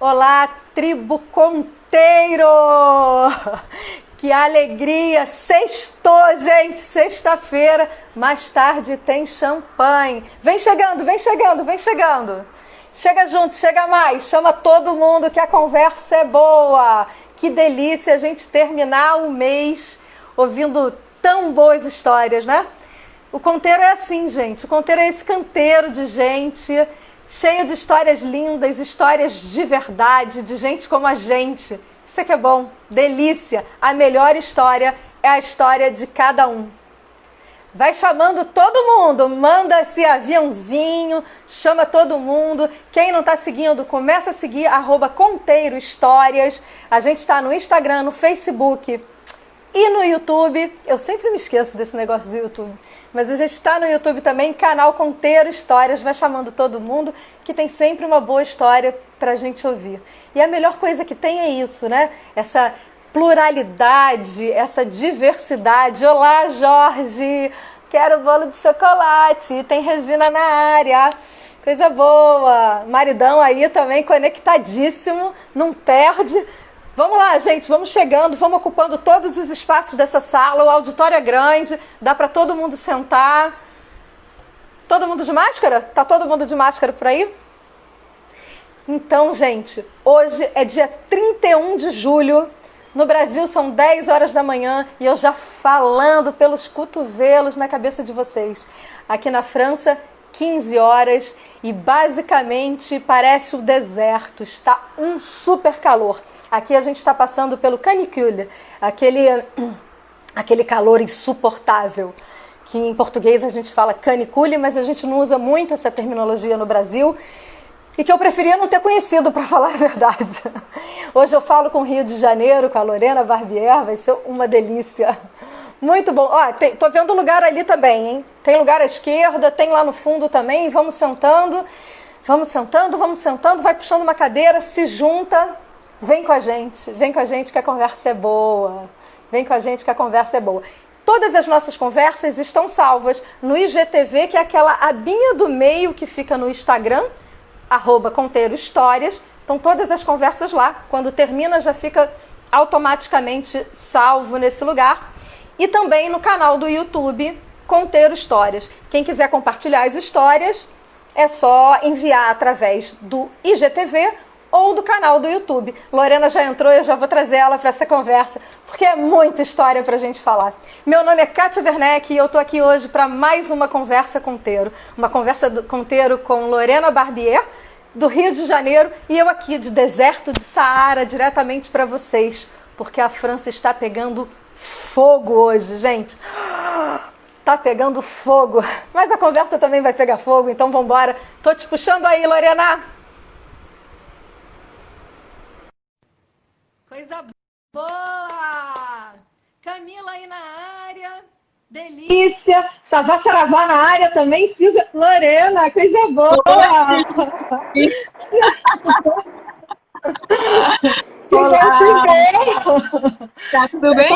Olá, tribo Conteiro! Que alegria! Sextou, gente! Sexta-feira, mais tarde tem champanhe. Vem chegando, vem chegando, vem chegando! Chega junto, chega mais, chama todo mundo que a conversa é boa! Que delícia a gente terminar o mês ouvindo tão boas histórias, né? O Conteiro é assim, gente. O Conteiro é esse canteiro de gente cheio de histórias lindas, histórias de verdade, de gente como a gente. Isso é que é bom, delícia. A melhor história é a história de cada um. Vai chamando todo mundo, manda esse aviãozinho, chama todo mundo. Quem não está seguindo, começa a seguir, @ConteiroHistórias. A gente está no Instagram, no Facebook e no YouTube. Eu sempre me esqueço desse negócio do YouTube. Mas a gente está no YouTube também, canal Conteiro Histórias. Vai chamando todo mundo, que tem sempre uma boa história para a gente ouvir. E a melhor coisa que tem é isso, né? Essa pluralidade, essa diversidade. Olá, Jorge! Quero bolo de chocolate. Tem Regina na área. Coisa boa! Maridão aí também conectadíssimo, não perde. Vamos lá, gente, vamos chegando, vamos ocupando todos os espaços dessa sala. O auditório é grande, dá para todo mundo sentar. Todo mundo de máscara? Tá todo mundo de máscara por aí? Então, gente, hoje é dia 31 de julho. No Brasil são 10 horas da manhã e eu já falando pelos cotovelos na cabeça de vocês. Aqui na França, 15 horas e basicamente parece o deserto, está um super calor. Aqui a gente está passando pelo canicule, aquele calor insuportável, que em português a gente fala canicule, mas a gente não usa muito essa terminologia no Brasil e que eu preferia não ter conhecido, para falar a verdade. Hoje eu falo com o Rio de Janeiro, com a Lorena Barbier, vai ser uma delícia. Muito bom. Ó, tô vendo lugar ali também, hein? Tem lugar à esquerda, tem lá no fundo também. Vamos sentando, vamos sentando, vamos sentando. Vai puxando uma cadeira, se junta. Vem com a gente que a conversa é boa. Vem com a gente que a conversa é boa. Todas as nossas conversas estão salvas no IGTV, que é aquela abinha do meio que fica no Instagram, @ConteiroHistórias. Estão todas as conversas lá. Quando termina, já fica automaticamente salvo nesse lugar. E também no canal do YouTube, Conteiro Histórias. Quem quiser compartilhar as histórias, é só enviar através do IGTV ou do canal do YouTube. Lorena já entrou e eu já vou trazer ela para essa conversa, porque é muita história para a gente falar. Meu nome é Kátia Werneck e eu estou aqui hoje para mais uma conversa Conteiro. Uma conversa Conteiro com Lorena Barbier, do Rio de Janeiro, e eu aqui de deserto de Saara, diretamente para vocês, porque a França está pegando fogo hoje, gente. Tá pegando fogo. Mas a conversa também vai pegar fogo, então vamos embora. Tô te puxando aí, Lorena. Coisa boa! Camila aí na área. Delícia. Savá Saravá na área também. Silvia. Lorena, coisa boa! Olá, tá tudo bem?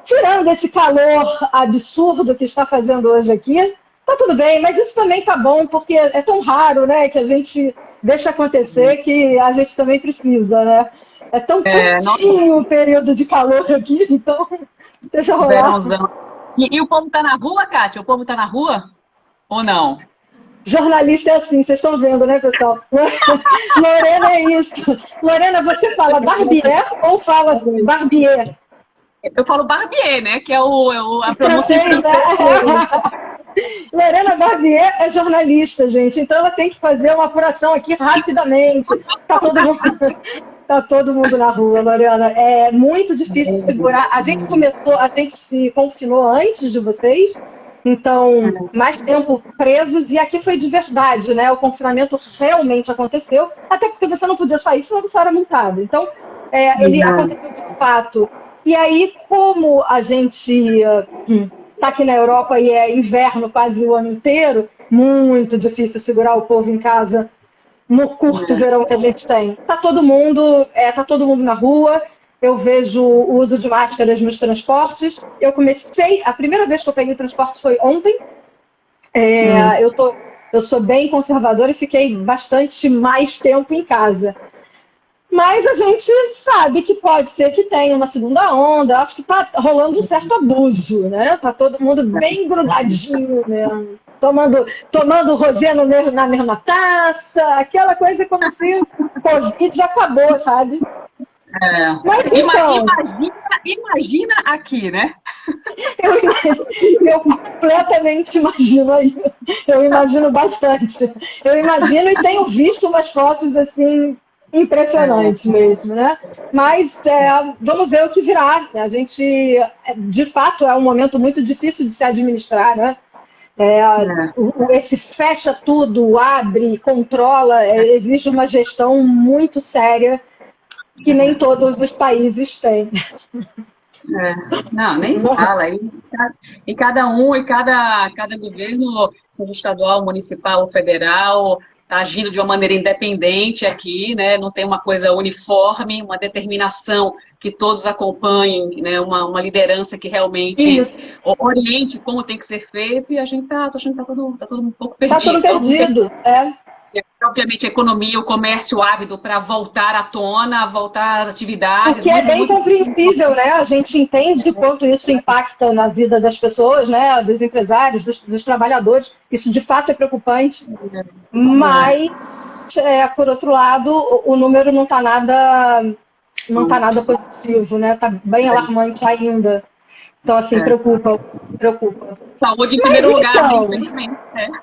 Tirando esse calor absurdo que está fazendo hoje aqui, tá tudo bem, mas isso também tá bom, porque é tão raro, né, que a gente deixa acontecer que a gente também precisa, né? É tão curtinho o período de calor aqui, então deixa rolar. Verãozão. E o povo tá na rua, Kátia? O povo tá na rua? Ou não? Jornalista é assim, vocês estão vendo, né, pessoal? Lorena é isso. Lorena, você fala Barbier ou fala Barbier? Eu falo Barbier, né? Que é a pronúncia em francês. Lorena Barbier é jornalista, gente. Então ela tem que fazer uma apuração aqui rapidamente. Tá todo mundo na rua, Lorena. É muito difícil de segurar. A gente se confinou antes de vocês. Então, mais tempo presos, e aqui foi de verdade, né? O confinamento realmente aconteceu, até porque você não podia sair, senão você era multado. Então, ele aconteceu de fato. E aí, como a gente está aqui na Europa e é inverno quase o ano inteiro, muito difícil segurar o povo em casa no curto verão que a gente tem. Tá todo mundo na rua. Eu vejo o uso de máscaras nos transportes. A primeira vez que eu peguei transporte foi ontem. Eu sou bem conservadora e fiquei bastante mais tempo em casa. Mas a gente sabe que pode ser que tenha uma segunda onda. Acho que está rolando um certo abuso, né? Tá todo mundo bem grudadinho mesmo. Tomando rosé na mesma taça, aquela coisa como se o Covid já acabou, sabe? Mas então, Imagina aqui, né? eu completamente imagino aí. Eu imagino bastante. Eu imagino e tenho visto umas fotos assim impressionantes mesmo, né? Mas vamos ver o que virá. A gente, de fato, é um momento muito difícil de se administrar, né? Esse fecha tudo, abre, controla, exige uma gestão muito séria que nem todos os países têm. Não, nem fala. E cada cada governo, seja estadual, municipal ou federal, está agindo de uma maneira independente aqui, né? Não tem uma coisa uniforme, uma determinação que todos acompanhem, né? Uma liderança que realmente oriente como tem que ser feito, e a gente tá todo um pouco perdido. Está tudo perdido, Obviamente, a economia, o comércio ávido para voltar à tona, voltar às atividades. O que é bem compreensível, né? A gente entende quanto isso impacta na vida das pessoas, né? Dos empresários, dos trabalhadores. Isso, de fato, é preocupante. Mas, por outro lado, o número não está nada positivo, né? Está bem alarmante ainda. Então, assim, preocupa. Saúde em primeiro lugar, infelizmente.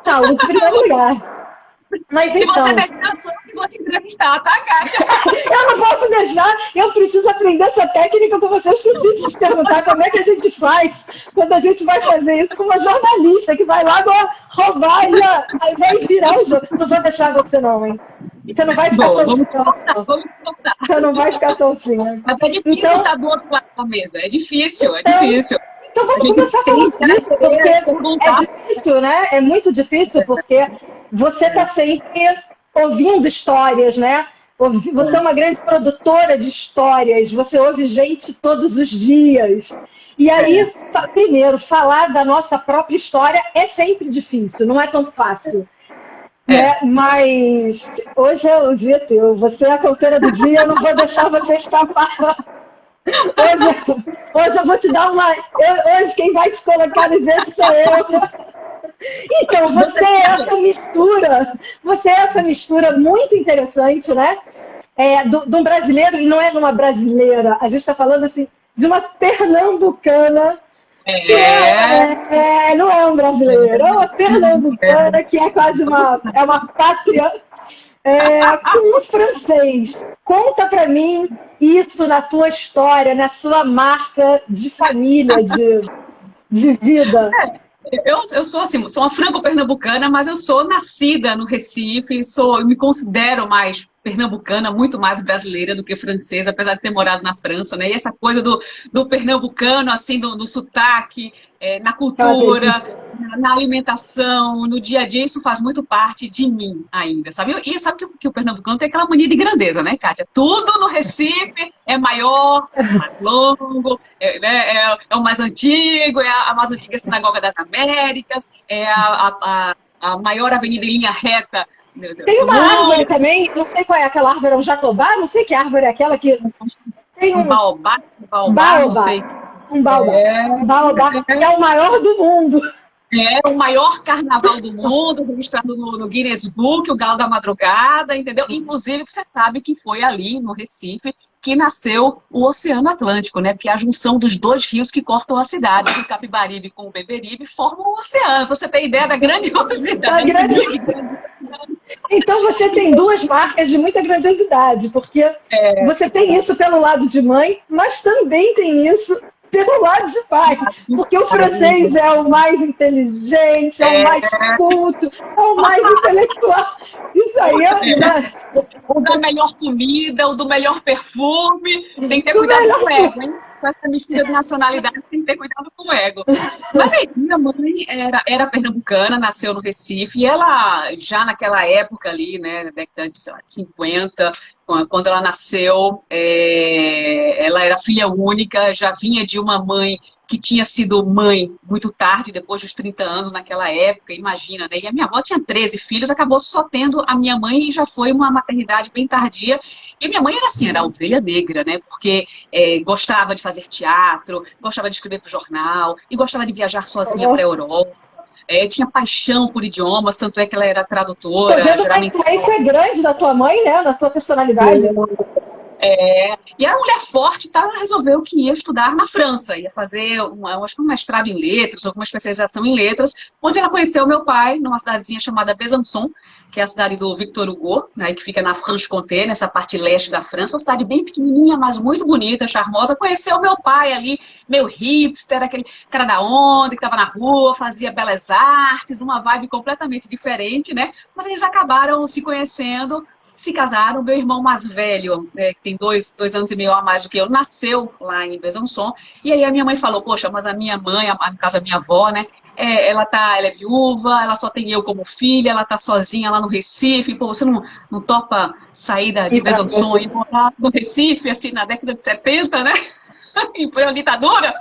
Saúde em primeiro lugar. Mas, se você deixar, eu vou te entrevistar, tá, Kátia? Eu não posso deixar, eu preciso aprender essa técnica com você. Eu esqueci de te perguntar como é que a gente faz quando a gente vai fazer isso com uma jornalista que vai lá roubar e aí vai virar o jogo. Não vou deixar você não, hein? Você não vai ficar soltinha. Vamos contar. Você não vai ficar soltinha. Mas é difícil estar do outro lado da mesa. É difícil, Então vamos começar falando disso, porque é difícil, né? É muito difícil, porque você está sempre ouvindo histórias, né? Você é uma grande produtora de histórias, você ouve gente todos os dias. E aí, primeiro, falar da nossa própria história é sempre difícil, não é tão fácil. Né? Mas hoje é o dia teu, você é a cantora do dia, eu não vou deixar você escapar. Hoje eu vou te dar uma... Hoje quem vai te colocar no exército sou eu. Então, você é essa mistura muito interessante, né? De um brasileiro, e não é uma brasileira, a gente está falando assim, de uma pernambucana, que não é um brasileiro, é uma pernambucana que é quase uma pátria com um francês. Conta para mim isso na tua história, na sua marca de família, de vida. Eu sou assim, sou uma franco-pernambucana, mas eu sou nascida no Recife, eu me considero mais pernambucana, muito mais brasileira do que francesa, apesar de ter morado na França, né? E essa coisa do pernambucano, assim, do sotaque, na cultura, na alimentação, no dia a dia, isso faz muito parte de mim ainda, sabe? E sabe que o pernambucano tem aquela mania de grandeza, né, Kátia? Tudo no Recife é maior, é mais longo, é o mais antigo, é a mais antiga Sinagoga das Américas, é a maior avenida em linha reta. Tem uma árvore também, não sei qual é aquela árvore, é um jatobá, não sei que árvore é aquela que tem um baobá, não sei. Um baobá. Baobá é o maior do mundo. É o maior carnaval do mundo, registrado no Guinness Book, o Galo da Madrugada, entendeu? Inclusive, você sabe que foi ali, no Recife, que nasceu o Oceano Atlântico, né? Porque é a junção dos dois rios que cortam a cidade, o Capibaribe com o Beberibe, formam o oceano. Pra você ter ideia da grandiosidade. Então, você tem duas marcas de muita grandiosidade, porque você tem isso pelo lado de mãe, mas também tem isso pelo lado de pai, porque o francês é o mais inteligente, é o mais culto, é o mais intelectual. Isso aí o da melhor comida, o do melhor perfume. Tem que ter cuidado com o ego, hein? Com essa mistura de nacionalidade, tem que ter cuidado com o ego. Mas aí, minha mãe era pernambucana, nasceu no Recife, e ela, já naquela época ali, né, na década de 50, quando ela nasceu, ela era filha única, já vinha de uma mãe que tinha sido mãe muito tarde, depois dos 30 anos naquela época, imagina, né? E a minha avó tinha 13 filhos, acabou só tendo a minha mãe e já foi uma maternidade bem tardia. E a minha mãe era assim, era a ovelha negra, né? Porque gostava de fazer teatro, gostava de escrever para o jornal e gostava de viajar sozinha para a Europa. Tinha paixão por idiomas, tanto é que ela era Tô tradutora. vendo uma influência grande da tua mãe, né? Na tua personalidade. E a mulher forte, tá, ela resolveu que ia estudar na França, ia fazer acho que um mestrado em letras, alguma especialização em letras, onde ela conheceu meu pai, numa cidadezinha chamada Besançon, que é a cidade do Victor Hugo, né, que fica na Franche-Comté, nessa parte leste da França, uma cidade bem pequenininha, mas muito bonita, charmosa. Conheceu meu pai ali, meio hipster, aquele cara da onda, que estava na rua, fazia belas artes, uma vibe completamente diferente, né? Mas eles acabaram se conhecendo, se casaram. Meu irmão mais velho, que tem dois anos e meio a mais do que eu, nasceu lá em Besançon. E aí a minha mãe falou, poxa, mas a minha mãe, no caso a minha avó, né, ela é viúva, ela só tem eu como filha, ela tá sozinha lá no Recife, pô, você não topa sair de Besançon e morar no Recife, assim, na década de 70, né? E foi a ditadura,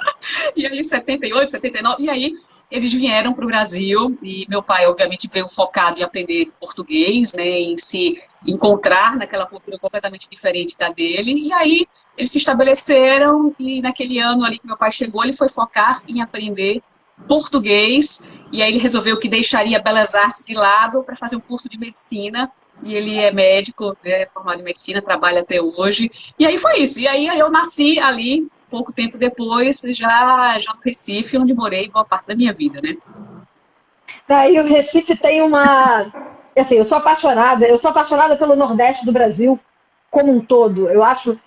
e aí 78, 79, e aí eles vieram para o Brasil, e meu pai, obviamente, veio focado em aprender português, né, em se encontrar naquela cultura completamente diferente da dele, e aí eles se estabeleceram, e naquele ano ali que meu pai chegou, ele foi focar em aprender português, e aí ele resolveu que deixaria Belas Artes de lado para fazer um curso de medicina, e ele é médico, formado em medicina, trabalha até hoje, e aí foi isso, e aí eu nasci ali, pouco tempo depois, já no Recife, onde morei boa parte da minha vida, né? Daí o Recife tem uma... Assim, eu sou apaixonada pelo Nordeste do Brasil como um todo. Eu acho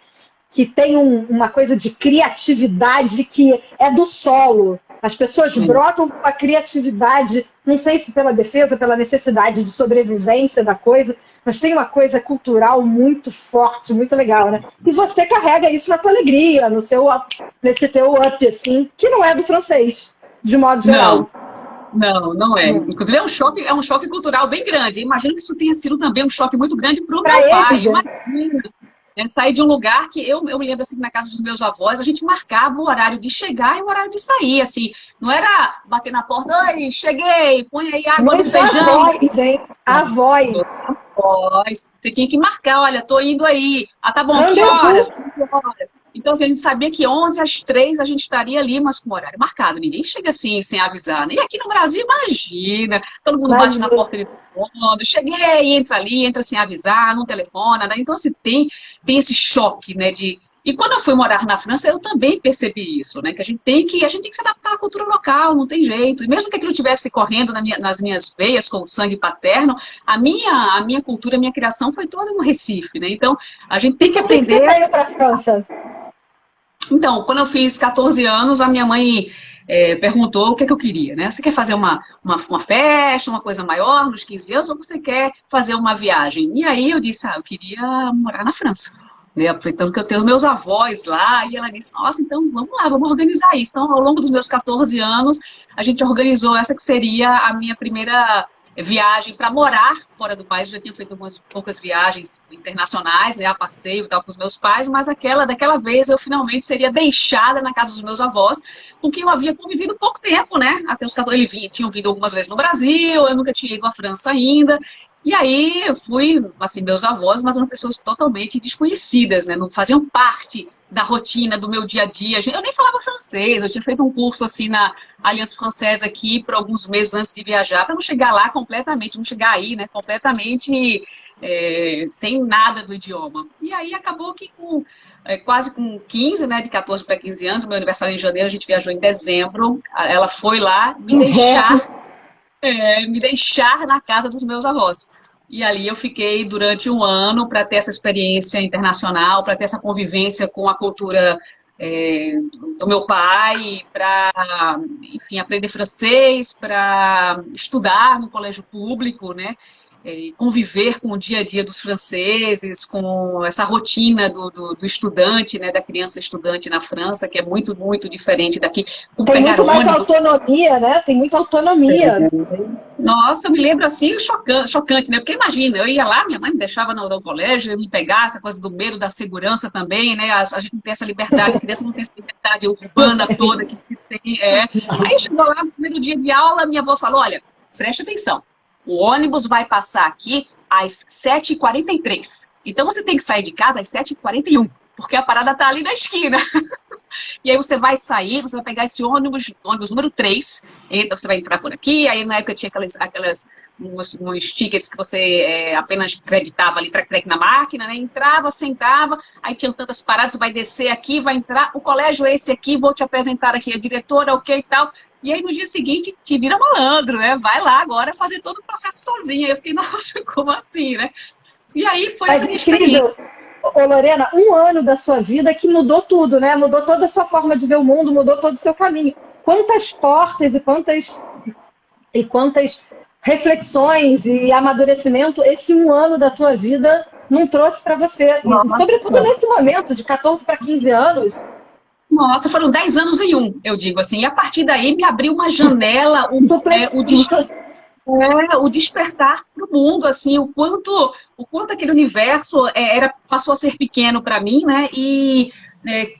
que tem uma coisa de criatividade que é do solo. As pessoas brotam com a criatividade, não sei se pela defesa, pela necessidade de sobrevivência da coisa, mas tem uma coisa cultural muito forte, muito legal, né? E você carrega isso na tua alegria, nesse teu up, assim, que não é do francês, de modo geral. Não é. Inclusive é um choque cultural bem grande. Imagino que isso tenha sido também um choque muito grande para o meu pai. Imagina. Sair de um lugar que eu me lembro assim, na casa dos meus avós, a gente marcava o horário de chegar e o horário de sair, assim, não era bater na porta, oi, cheguei, põe aí água no feijão. Avós, hein? Avós. Você tinha que marcar, olha, tô indo aí. Ah, tá bom, que horas? Então, assim, a gente sabia que 11 às 3 a gente estaria ali, mas com horário marcado. Ninguém chega assim, sem avisar. E aqui no Brasil, imagina, todo mundo bate na porta de todo mundo. Cheguei, entra ali, entra sem avisar, não telefona, né? Então, assim, tem esse choque, né, E quando eu fui morar na França, eu também percebi isso, né? Que a gente tem que se adaptar à cultura local, não tem jeito. E mesmo que aquilo estivesse correndo nas minhas veias com o sangue paterno, a minha cultura, a minha criação foi toda no Recife, né? Então, a gente tem que aprender... Por que você veio para a França? Então, quando eu fiz 14 anos, a minha mãe perguntou o que eu queria, né? Você quer fazer uma festa, uma coisa maior nos 15 anos, ou você quer fazer uma viagem? E aí eu disse, eu queria morar na França. Aproveitando que eu tenho meus avós lá, e ela disse, nossa, então vamos lá, vamos organizar isso. Então, ao longo dos meus 14 anos, a gente organizou essa que seria a minha primeira viagem para morar fora do país. Eu já tinha feito algumas poucas viagens internacionais, né, a passeio e tal com os meus pais, mas daquela vez eu finalmente seria deixada na casa dos meus avós, com quem eu havia convivido pouco tempo, né, até os 14, eles tinham vindo algumas vezes no Brasil, eu nunca tinha ido à França ainda. E aí eu fui, assim, meus avós, mas eram pessoas totalmente desconhecidas, né? Não faziam parte da rotina do meu dia a dia. Eu nem falava francês, eu tinha feito um curso assim na Aliança Francesa aqui por alguns meses antes de viajar, para não chegar lá completamente, não chegar aí, né? Completamente sem nada do idioma. E aí acabou que quase com 15, né? De 14 para 15 anos, meu aniversário em janeiro, a gente viajou em dezembro. Ela foi lá me deixar na casa dos meus avós. E ali eu fiquei durante um ano para ter essa experiência internacional, para ter essa convivência com a cultura do meu pai, para, enfim, aprender francês, para estudar no colégio público, né? Conviver com o dia a dia dos franceses, com essa rotina do estudante, né, da criança estudante na França, que é muito, muito diferente daqui. Tem muito mais autonomia, né? Tem muita autonomia. Nossa, eu me lembro assim, chocante, né? Porque imagina, eu ia lá, minha mãe me deixava no colégio, eu me pegava, essa coisa do medo, da segurança também, né? A gente não tem essa liberdade, a criança não tem essa liberdade urbana toda que se tem. Aí chegou lá no primeiro dia de aula, minha avó falou, olha, preste atenção, o ônibus vai passar aqui às 7h43. Então você tem que sair de casa às 7h41, porque a parada tá ali na esquina. E aí você vai sair, você vai pegar esse ônibus número 3, então você vai entrar por aqui, aí na época tinha uns tickets que você apenas creditava ali para na máquina, né? Entrava, sentava, aí tinham tantas paradas, você vai descer aqui, vai entrar, o colégio é esse aqui, vou te apresentar aqui a diretora, ok e tal. E aí no dia seguinte te vira malandro, né? Vai lá agora fazer todo o processo sozinha. Eu fiquei, nossa, como assim, né? E aí foi Mas essa incrível. Ô, Lorena, um ano da sua vida que mudou tudo, né? Mudou toda a sua forma de ver o mundo, mudou todo o seu caminho. Quantas portas e quantas reflexões e amadurecimento esse um ano da tua vida não trouxe para você. E, sobretudo nesse momento, de 14 para 15 anos. Nossa, foram 10 anos em um, eu digo assim. E a partir daí me abriu uma janela, o despertar para o mundo, assim, o quanto aquele universo passou a ser pequeno para mim, né? E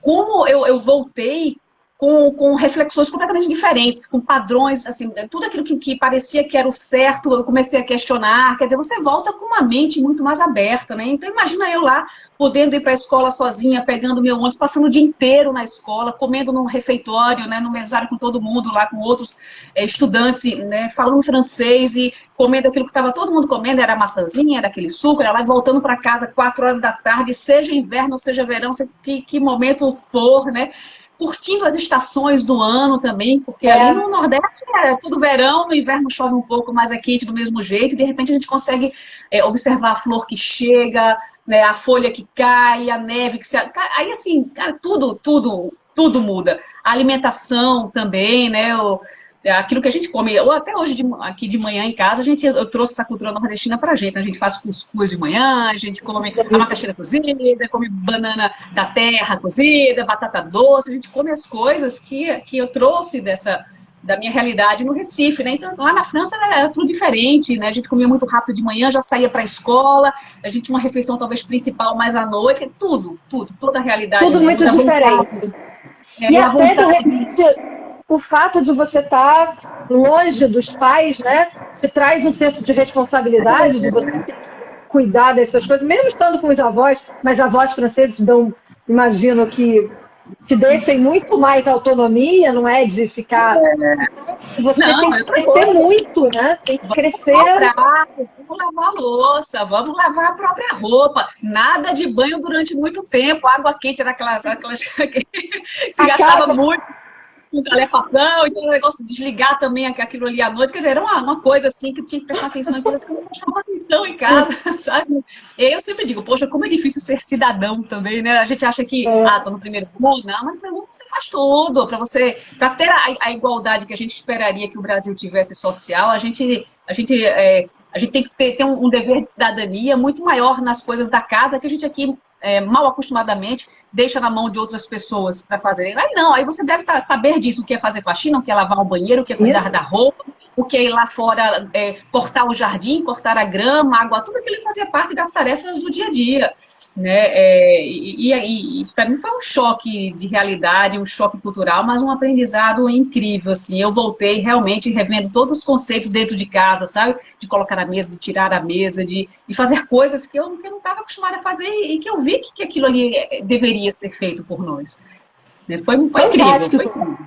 como eu voltei com reflexões completamente diferentes, com padrões, assim, tudo aquilo que parecia que era o certo, eu comecei a questionar, quer dizer, você volta com uma mente muito mais aberta, né? Então imagina eu lá, podendo ir para a escola sozinha, pegando meu ônibus, passando o dia inteiro na escola, comendo num refeitório, né, no mesário com todo mundo, lá com outros estudantes, né, falando francês e comendo aquilo que estava todo mundo comendo, era maçãzinha, era aquele suco, era lá, voltando para casa 4 horas da tarde, seja inverno, seja verão, seja que momento for, né? Curtindo as estações do ano também, porque ali no Nordeste é tudo verão, no inverno chove um pouco, mas é quente do mesmo jeito, e de repente a gente consegue observar a flor que chega, né, a folha que cai, a neve que se... Aí assim, cara, tudo muda. A alimentação também, né, aquilo que a gente come, ou até hoje aqui de manhã em casa, eu trouxe essa cultura nordestina pra gente, a gente faz cuscuz de manhã, a gente come a macaxeira cozida, come banana da terra cozida, batata doce, a gente come as coisas que eu trouxe da minha realidade no Recife, né? Então lá na França era tudo diferente, né? A gente comia muito rápido de manhã, já saía para a escola, a gente tinha uma refeição talvez principal mais à noite, toda a realidade. Tudo muito diferente. E até de repente o fato de você estar longe dos pais, né, te traz um senso de responsabilidade, de você ter que cuidar das suas coisas, mesmo estando com os avós, mas avós franceses dão, imagino que te deixem muito mais autonomia, não é de ficar... Você tem que crescer muito, né? Tem que crescer... Vamos lavar a louça, vamos lavar a própria roupa. Nada de banho durante muito tempo. Água quente era aquelas se gastava muito com calefação, então o negócio de desligar também aquilo ali à noite, quer dizer, era uma coisa assim que eu tinha que prestar atenção em coisas que eu não prestava atenção em casa, sabe? E eu sempre digo, poxa, como é difícil ser cidadão também, né? A gente acha que, tô no primeiro mundo, não, mas no primeiro mundo você faz tudo, para ter a igualdade que a gente esperaria que o Brasil tivesse social, a gente tem que ter um dever de cidadania muito maior nas coisas da casa, que a gente aqui, mal acostumadamente, deixa na mão de outras pessoas para fazerem. Aí não, aí você deve saber disso, o que é fazer faxina, o que é lavar um banheiro, o que é cuidar da roupa, o que é ir lá fora, cortar o jardim, cortar a grama, a água, tudo aquilo fazia parte das tarefas do dia a dia. Né? E para mim foi um choque de realidade, um choque cultural, mas um aprendizado incrível, assim. Eu voltei realmente revendo todos os conceitos dentro de casa, sabe? De colocar a mesa, de tirar a mesa, de fazer coisas que eu não estava acostumada a fazer e que eu vi que aquilo ali deveria ser feito por nós. Né? Foi incrível.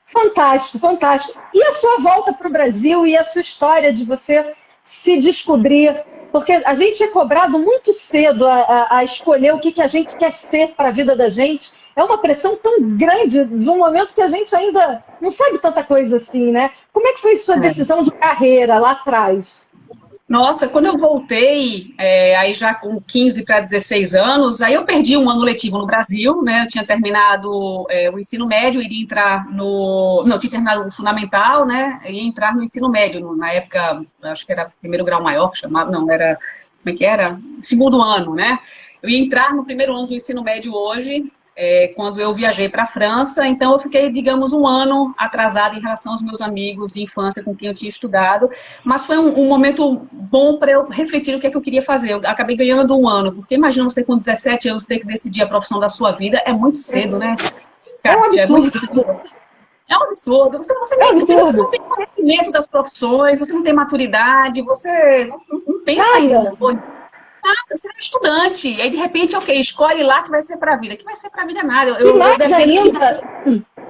Fantástico, fantástico. E a sua volta para o Brasil e a sua história de você se descobrir? Porque a gente é cobrado muito cedo a escolher o que a gente quer ser para a vida da gente. É uma pressão tão grande de um momento que a gente ainda não sabe tanta coisa assim, né? Como é que foi sua decisão de carreira lá atrás? Nossa, quando eu voltei, aí já com 15 para 16 anos, aí eu perdi um ano letivo no Brasil, né? Eu tinha terminado o ensino médio, iria entrar no... Não, eu tinha terminado o fundamental, né? Ia entrar no ensino médio, na época, acho que era primeiro grau maior, que chamava, não, era... Como é que era? Segundo ano, né? Eu ia entrar no primeiro ano do ensino médio hoje, quando eu viajei para a França, então eu fiquei, digamos, um ano atrasada em relação aos meus amigos de infância com quem eu tinha estudado, mas foi um momento bom para eu refletir o que é que eu queria fazer. Eu acabei ganhando um ano, porque imagina você com 17 anos ter que decidir a profissão da sua vida, é muito cedo, né? É um É muito absurdo. cedo. É um absurdo. Porque você não tem conhecimento das profissões, você não tem maturidade, você não pensa ainda. Você é estudante, e aí de repente, ok, escolhe lá que vai ser para a vida. Que vai ser para a vida nada. E mais ainda,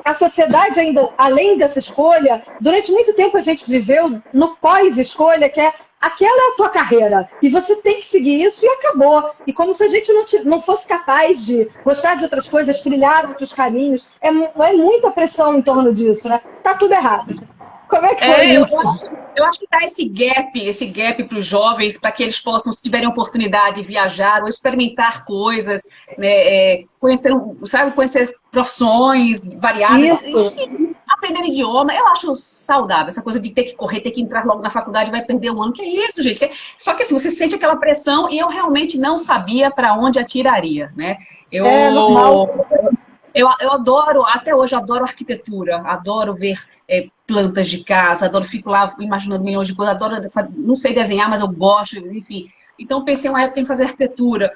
a sociedade ainda, além dessa escolha, durante muito tempo a gente viveu no pós-escolha, que é aquela é a tua carreira, e você tem que seguir isso e acabou. E como se a gente não fosse capaz de gostar de outras coisas, trilhar outros caminhos. É muita pressão em torno disso, né? Tá tudo errado. Como é que foi isso? Eu acho que dá esse gap para os jovens, para que eles possam, se tiverem oportunidade, viajar ou experimentar coisas, né, conhecer profissões variadas, aprender idioma. Eu acho saudável, essa coisa de ter que correr, ter que entrar logo na faculdade, vai perder um ano. Que é isso, gente? Só que assim, você sente aquela pressão e eu realmente não sabia para onde atiraria, né? Normal. Eu adoro, até hoje, adoro arquitetura, adoro ver plantas de casa, fico lá imaginando milhões de coisas, adoro fazer, não sei desenhar, mas eu gosto, enfim. Então, pensei uma época em fazer arquitetura,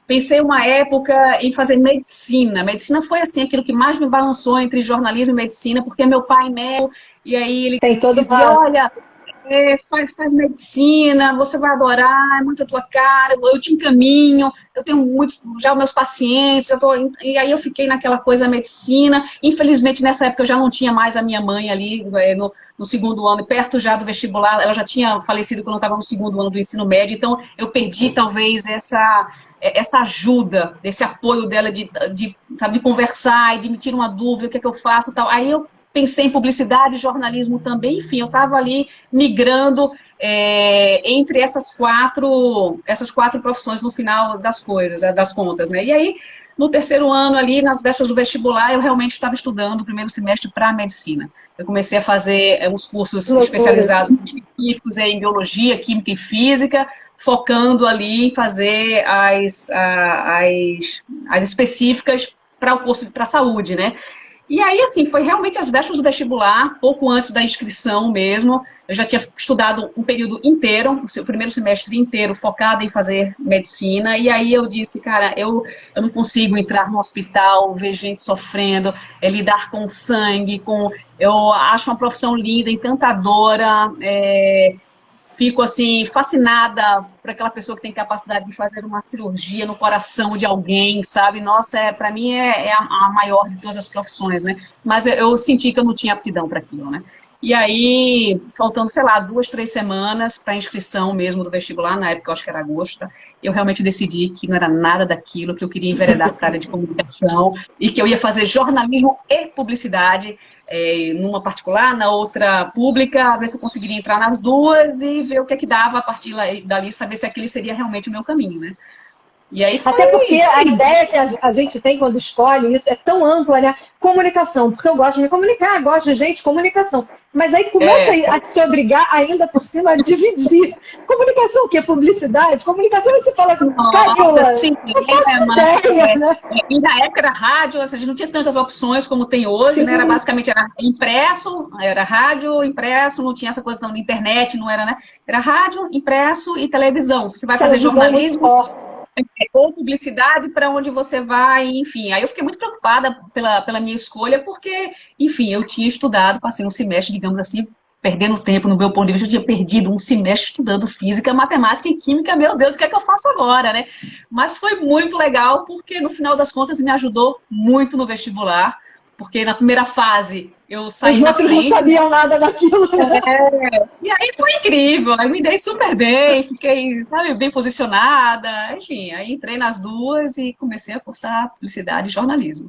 pensei uma época em fazer medicina. Medicina foi, assim, aquilo que mais me balançou entre jornalismo e medicina, porque meu pai é médico, e aí ele dizia, olha... faz medicina, você vai adorar, é muito a tua cara, eu te encaminho, eu tenho muitos, já meus pacientes, e aí eu fiquei naquela coisa da medicina. Infelizmente, nessa época eu já não tinha mais a minha mãe ali no segundo ano, perto já do vestibular, ela já tinha falecido quando eu estava no segundo ano do ensino médio, então eu perdi talvez essa ajuda, esse apoio dela de conversar e de me tirar uma dúvida, o que é que eu faço e tal. Aí eu pensei em publicidade, jornalismo também, enfim, eu estava ali migrando entre essas quatro profissões no final das contas, né? E aí, no terceiro ano ali, nas vésperas do vestibular, eu realmente estava estudando o primeiro semestre para medicina. Eu comecei a fazer uns cursos especializados específicos em biologia, química e física, focando ali em fazer as específicas para o curso para a saúde, né? E aí, assim, foi realmente as vésperas do vestibular, pouco antes da inscrição mesmo. Eu já tinha estudado um período inteiro, o primeiro semestre inteiro, focada em fazer medicina. E aí eu disse, cara, eu não consigo entrar no hospital, ver gente sofrendo, lidar com sangue, eu acho uma profissão linda, encantadora, fico, assim, fascinada por aquela pessoa que tem capacidade de fazer uma cirurgia no coração de alguém, sabe? Nossa, para mim é a maior de todas as profissões, né? Mas eu senti que eu não tinha aptidão para aquilo, né? E aí, faltando, sei lá, 2, 3 semanas para a inscrição mesmo do vestibular, na época eu acho que era agosto, tá? Eu realmente decidi que não era nada daquilo, que eu queria enveredar para a área de comunicação e que eu ia fazer jornalismo e publicidade, numa particular, na outra pública, ver se eu conseguiria entrar nas duas e ver o que é que dava a partir dali, saber se aquele seria realmente o meu caminho, né? E aí Até porque a ideia que a gente tem quando escolhe isso é tão ampla, né? Comunicação, porque eu gosto de me comunicar, gosto de gente, comunicação. Mas aí começa a te obrigar ainda por cima a dividir. Comunicação o quê? Publicidade? Comunicação você fala com sim, né? E na época era rádio, a gente não tinha tantas opções como tem hoje, né? Era basicamente impresso, era rádio, impresso, não tinha essa coisa da internet, não era, né? Era rádio, impresso e televisão. Se você vai fazer jornalismo ou publicidade, para onde você vai, enfim. Aí eu fiquei muito preocupada pela minha escolha, porque, enfim, eu tinha estudado, passei um semestre, digamos assim, perdendo tempo no meu ponto de vista, eu tinha perdido um semestre estudando física, matemática e química, meu Deus, o que é que eu faço agora, né? Mas foi muito legal, porque no final das contas me ajudou muito no vestibular, porque na primeira fase eu saí na frente. Os outros não sabiam nada daquilo. E aí foi incrível, aí me dei super bem, fiquei, sabe, bem posicionada, enfim, aí entrei nas duas e comecei a cursar publicidade e jornalismo.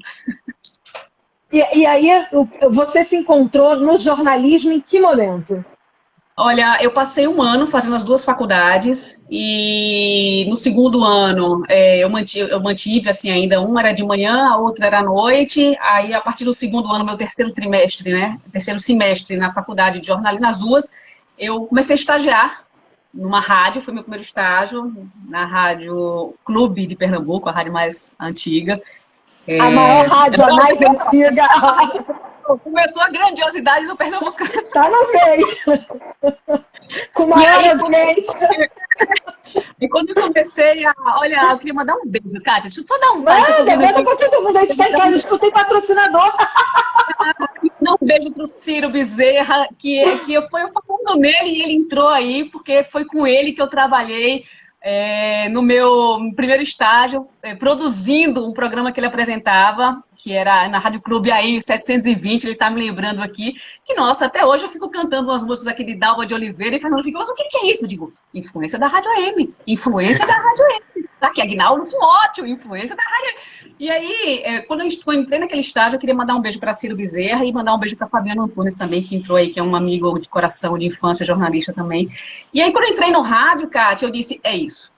E aí você se encontrou no jornalismo em que momento? Olha, eu passei um ano fazendo as duas faculdades e no segundo ano eu mantive assim ainda, uma era de manhã, a outra era à noite, aí a partir do segundo ano, meu terceiro trimestre, né, terceiro semestre na faculdade de jornalismo, nas duas, eu comecei a estagiar numa rádio, foi meu primeiro estágio, na Rádio Clube de Pernambuco, a rádio mais antiga, A maior rádio, a mais antiga. Começou a grandiosidade do Pernambucano. Tá no meio. Com maior audiência. E quando eu comecei a... Olha, eu queria mandar um beijo, Kátia. Deixa eu só dar um Manda pra todo mundo. A gente tá em casa, escutei patrocinador. Dar um beijo pro Ciro Bezerra, que eu falando nele e ele entrou aí, porque foi com ele que eu trabalhei no meu primeiro estágio, produzindo um programa que ele apresentava, que era na Rádio Clube aí, 720, ele tá me lembrando aqui, que, nossa, até hoje eu fico cantando umas músicas aqui de Dalva de Oliveira e Fernando fica, mas o que é isso? Eu digo, influência da Rádio AM, influência da Rádio AM. Tá aqui, Aguinaldo Timóteo, influência da Rádio AM. E aí, quando eu entrei naquele estágio, eu queria mandar um beijo para Ciro Bezerra e mandar um beijo para Fabiano Antunes também, que entrou aí, que é um amigo de coração, de infância, jornalista também. E aí, quando eu entrei no rádio, Kátia, eu disse, é isso.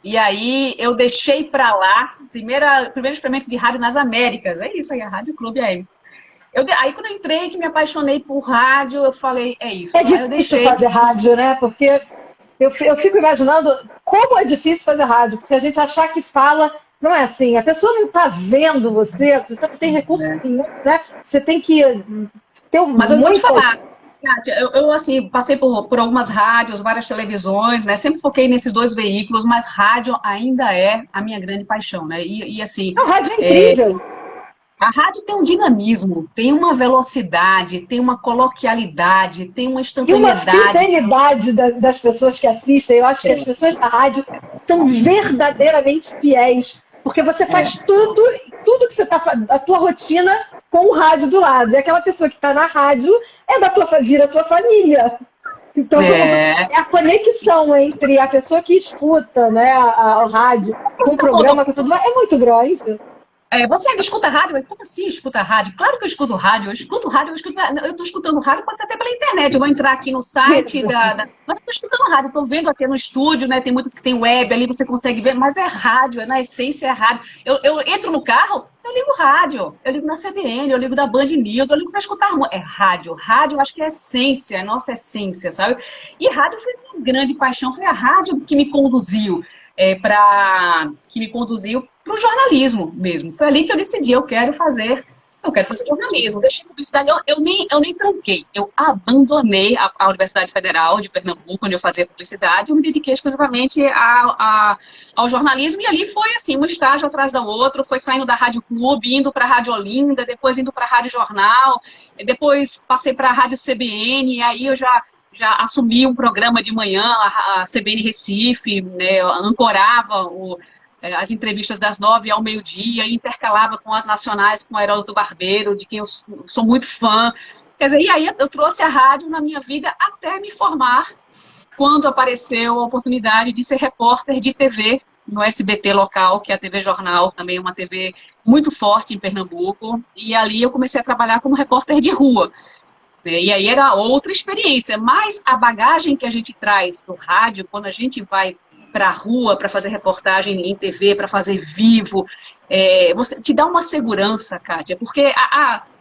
E aí, eu deixei para lá, primeiro experimento de rádio nas Américas, é isso aí, a Rádio Clube aí. Aí, quando eu entrei, que me apaixonei por rádio, eu falei, é isso. É difícil fazer rádio, né? Porque eu fico imaginando como é difícil fazer rádio, porque a gente achar que fala... Não é assim, a pessoa não está vendo você não tem recurso nenhum, né? Você tem que ter um... Mas eu vou te falar, eu assim, passei por algumas rádios, várias televisões, né? Sempre foquei nesses dois veículos, mas rádio ainda é a minha grande paixão, né? E assim... Não, rádio é incrível. A rádio tem um dinamismo, tem uma velocidade, tem uma coloquialidade, tem uma instantaneidade. E uma fidelidade das pessoas que assistem. Eu acho que as pessoas da rádio são verdadeiramente fiéis. Porque você faz tudo que você está fazendo, a tua rotina com o rádio do lado. E aquela pessoa que está na rádio vira a tua família. Então, é a conexão entre a pessoa que escuta, né, a rádio, com o programa, com tudo mais, é muito grande. Você ainda escuta rádio? Mas como assim escuta rádio? Claro que eu escuto rádio. Eu escuto rádio, eu estou escutando rádio, pode ser até pela internet. Eu vou entrar aqui no site mas eu estou escutando rádio, estou vendo até no estúdio, né? Tem muitas que tem web ali, você consegue ver, mas é rádio, na essência é rádio. Eu entro no carro, eu ligo rádio, eu ligo na CBN, eu ligo da Band News, eu ligo para escutar. É rádio. Rádio, eu acho que é a essência, é a nossa essência, sabe? E rádio foi minha grande paixão, foi a rádio que me conduziu. Para o jornalismo mesmo. Foi ali que eu decidi, eu quero fazer jornalismo, deixei publicidade, eu nem tranquei, eu abandonei a Universidade Federal de Pernambuco, onde eu fazia publicidade, eu me dediquei exclusivamente ao jornalismo, e ali foi assim, um estágio atrás do outro, foi saindo da Rádio Clube, indo para a Rádio Olinda, depois indo para a Rádio Jornal, depois passei para a Rádio CBN, e aí eu já assumi um programa de manhã, a CBN Recife, né, ancorava as entrevistas das 9 ao meio-dia, intercalava com as nacionais, com o Heródoto Barbeiro, de quem eu sou muito fã. Quer dizer, e aí eu trouxe a rádio na minha vida até me formar, quando apareceu a oportunidade de ser repórter de TV no SBT local, que é a TV Jornal, também uma TV muito forte em Pernambuco, e ali eu comecei a trabalhar como repórter de rua. E aí era outra experiência, mas a bagagem que a gente traz do rádio, quando a gente vai para a rua para fazer reportagem em TV, para fazer vivo, você te dá uma segurança, Kátia, porque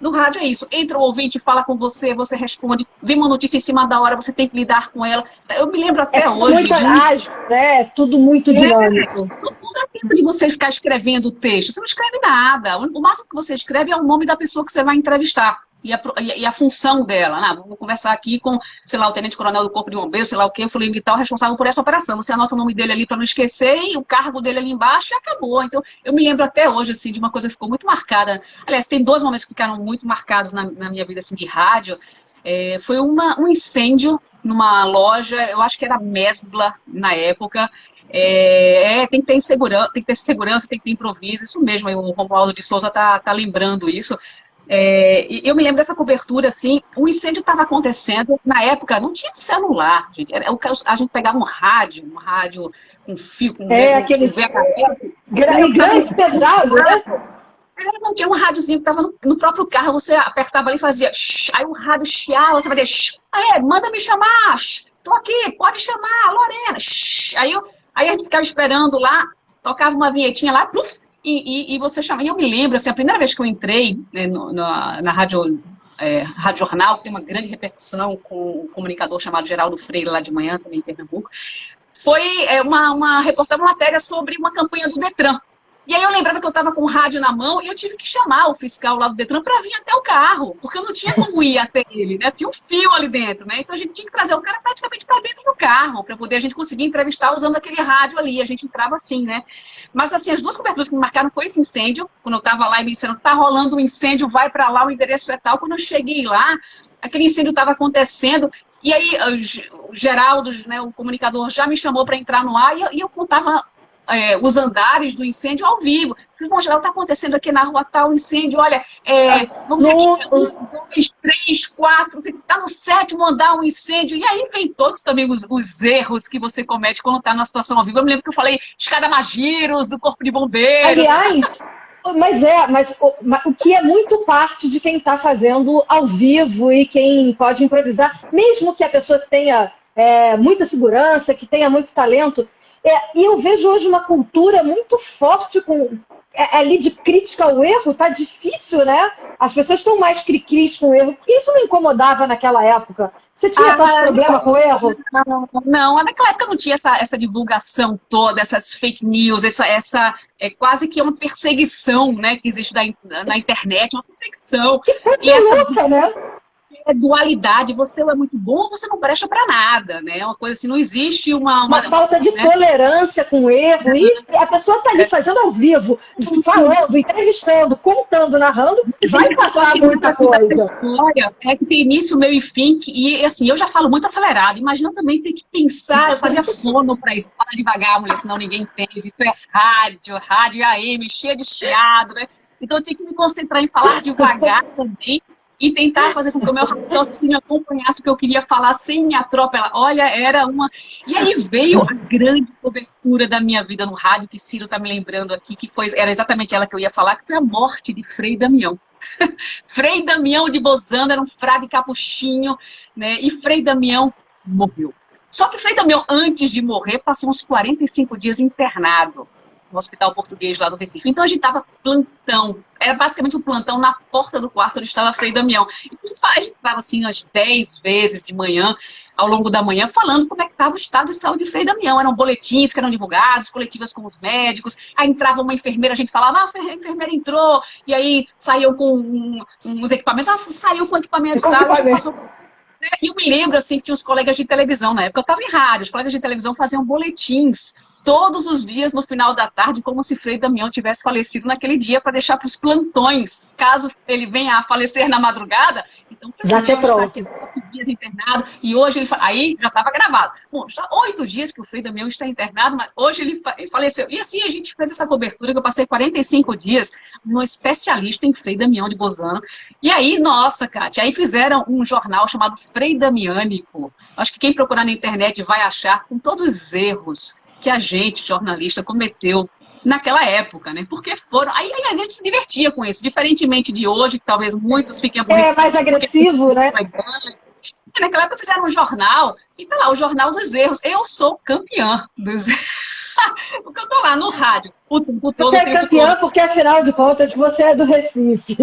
no rádio é isso, entra o ouvinte, fala com você, você responde, vem uma notícia em cima da hora, você tem que lidar com ela. Eu me lembro até hoje... Muito ágil, né? Tudo muito dinâmico. Não dá tempo de você ficar escrevendo o texto, você não escreve nada, o máximo que você escreve é o nome da pessoa que você vai entrevistar. E a função dela, vamos conversar aqui com, sei lá, o tenente-coronel do Corpo de Bombeiros, sei lá o quê, eu falei, militar responsável por essa operação. Você anota o nome dele ali para não esquecer e o cargo dele ali embaixo e acabou. Então, eu me lembro até hoje, assim, de uma coisa que ficou muito marcada. Aliás, tem dois momentos que ficaram muito marcados na minha vida, assim, de rádio. Foi um incêndio numa loja, eu acho que era Mesbla na época. Tem que ter segurança, tem que ter improviso, isso mesmo, aí o Romualdo de Souza tá lembrando isso. Eu me lembro dessa cobertura, assim, o incêndio estava acontecendo, na época não tinha celular, gente, a gente pegava um rádio com fio, com aqueles grande, pesado, né? Não tinha um rádiozinho que estava no próprio carro, você apertava ali e fazia, aí o rádio chiava, você fazia, manda me chamar, tô aqui, pode chamar, Lorena, aí a gente ficava esperando lá, tocava uma vinhetinha lá, pluf, e você chama. E eu me lembro, assim, a primeira vez que eu entrei, né, na Rádio Jornal, que tem uma grande repercussão com um comunicador chamado Geraldo Freire, lá de manhã, também em Pernambuco, foi uma reportagem, uma matéria sobre uma campanha do Detran. E aí eu lembrava que eu estava com o rádio na mão e eu tive que chamar o fiscal lá do Detran para vir até o carro, porque eu não tinha como ir até ele, né? Tinha um fio ali dentro, né? Então a gente tinha que trazer o cara praticamente para dentro do carro, para poder a gente conseguir entrevistar usando aquele rádio ali. A gente entrava assim, né? Mas assim, as duas coberturas que me marcaram foi esse incêndio, quando eu estava lá e me disseram, tá rolando um incêndio, vai para lá, o endereço é tal. Quando eu cheguei lá, aquele incêndio estava acontecendo, e aí o Geraldo, né, o comunicador, já me chamou para entrar no ar e eu contava os andares do incêndio ao vivo. Falei, bom, Geraldo, está acontecendo aqui na rua tal incêndio, olha, vamos ver, 1, 2, 3, 4, está no 7º andar um incêndio. E aí vem todos também os erros que você comete quando está numa situação ao vivo. Eu me lembro que eu falei escada Magiros, do Corpo de Bombeiros. Aliás, mas o que é muito parte de quem está fazendo ao vivo e quem pode improvisar, mesmo que a pessoa tenha muita segurança, que tenha muito talento. E eu vejo hoje uma cultura muito forte ali de crítica ao erro, tá difícil, né? As pessoas estão mais cri-cris com o erro, porque isso não incomodava naquela época. Você tinha tanto problema com o erro? Não, naquela época não tinha essa divulgação toda, essas fake news, essa quase que uma perseguição, né, que existe na internet, uma perseguição. Que coisa louca, né? Dualidade, você é muito bom ou você não presta para nada, né? Uma coisa assim, não existe uma falta de tolerância com o erro, e a pessoa está ali fazendo ao vivo, falando, entrevistando, contando, narrando, vai passar muita coisa. História que tem início, meio e fim, e assim, eu já falo muito acelerado, imagina também ter que pensar, eu fazia fono para isso, fala devagar, mulher, senão ninguém entende, isso é rádio AM, cheia de chiado, né? Então eu tinha que me concentrar em falar devagar também, e tentar fazer com que o meu raciocínio acompanhasse o que eu queria falar sem me atropelar. Olha, era uma... E aí veio a grande cobertura da minha vida no rádio, que Ciro está me lembrando aqui, era exatamente ela que eu ia falar, que foi a morte de Frei Damião. Frei Damião de Bozano era um frade capuchinho, né? E Frei Damião morreu. Só que Frei Damião, antes de morrer, passou uns 45 dias internado no Hospital Português lá do Recife. Então a gente tava plantão, era basicamente um plantão na porta do quarto onde estava Frei Damião. E a gente estava assim umas 10 vezes de manhã, ao longo da manhã, falando como é que estava o estado de saúde de Frei Damião. Eram boletins que eram divulgados, coletivas com os médicos, aí entrava uma enfermeira, a gente falava, a enfermeira entrou, e aí saiu com uns equipamentos, saiu com equipamento e tal, passou... E eu me lembro assim que tinha os colegas de televisão, na época eu estava em rádio, os colegas de televisão faziam boletins todos os dias no final da tarde, como se Frei Damião tivesse falecido naquele dia, para deixar para os plantões, caso ele venha a falecer na madrugada. Então, já que pronto. 8 dias internado, e hoje ele aí já estava gravado. Bom, já 8 dias que o Frei Damião está internado, mas hoje ele faleceu. E assim a gente fez essa cobertura, que eu passei 45 dias no especialista em Frei Damião de Bozano. E aí, nossa, Kátia, aí fizeram um jornal chamado Frei Damiânico. Acho que quem procurar na internet vai achar, com todos os erros que a gente, jornalista, cometeu naquela época, né? Porque foram... Aí a gente se divertia com isso, diferentemente de hoje, que talvez muitos fiquem aborrecidos. Mais agressivo, né? Naquela época fizeram um jornal, e tá lá, o Jornal dos Erros. Eu sou campeã dos erros. Porque eu tô lá no rádio o tempo todo. Você é campeã porque, afinal de contas, você é do Recife.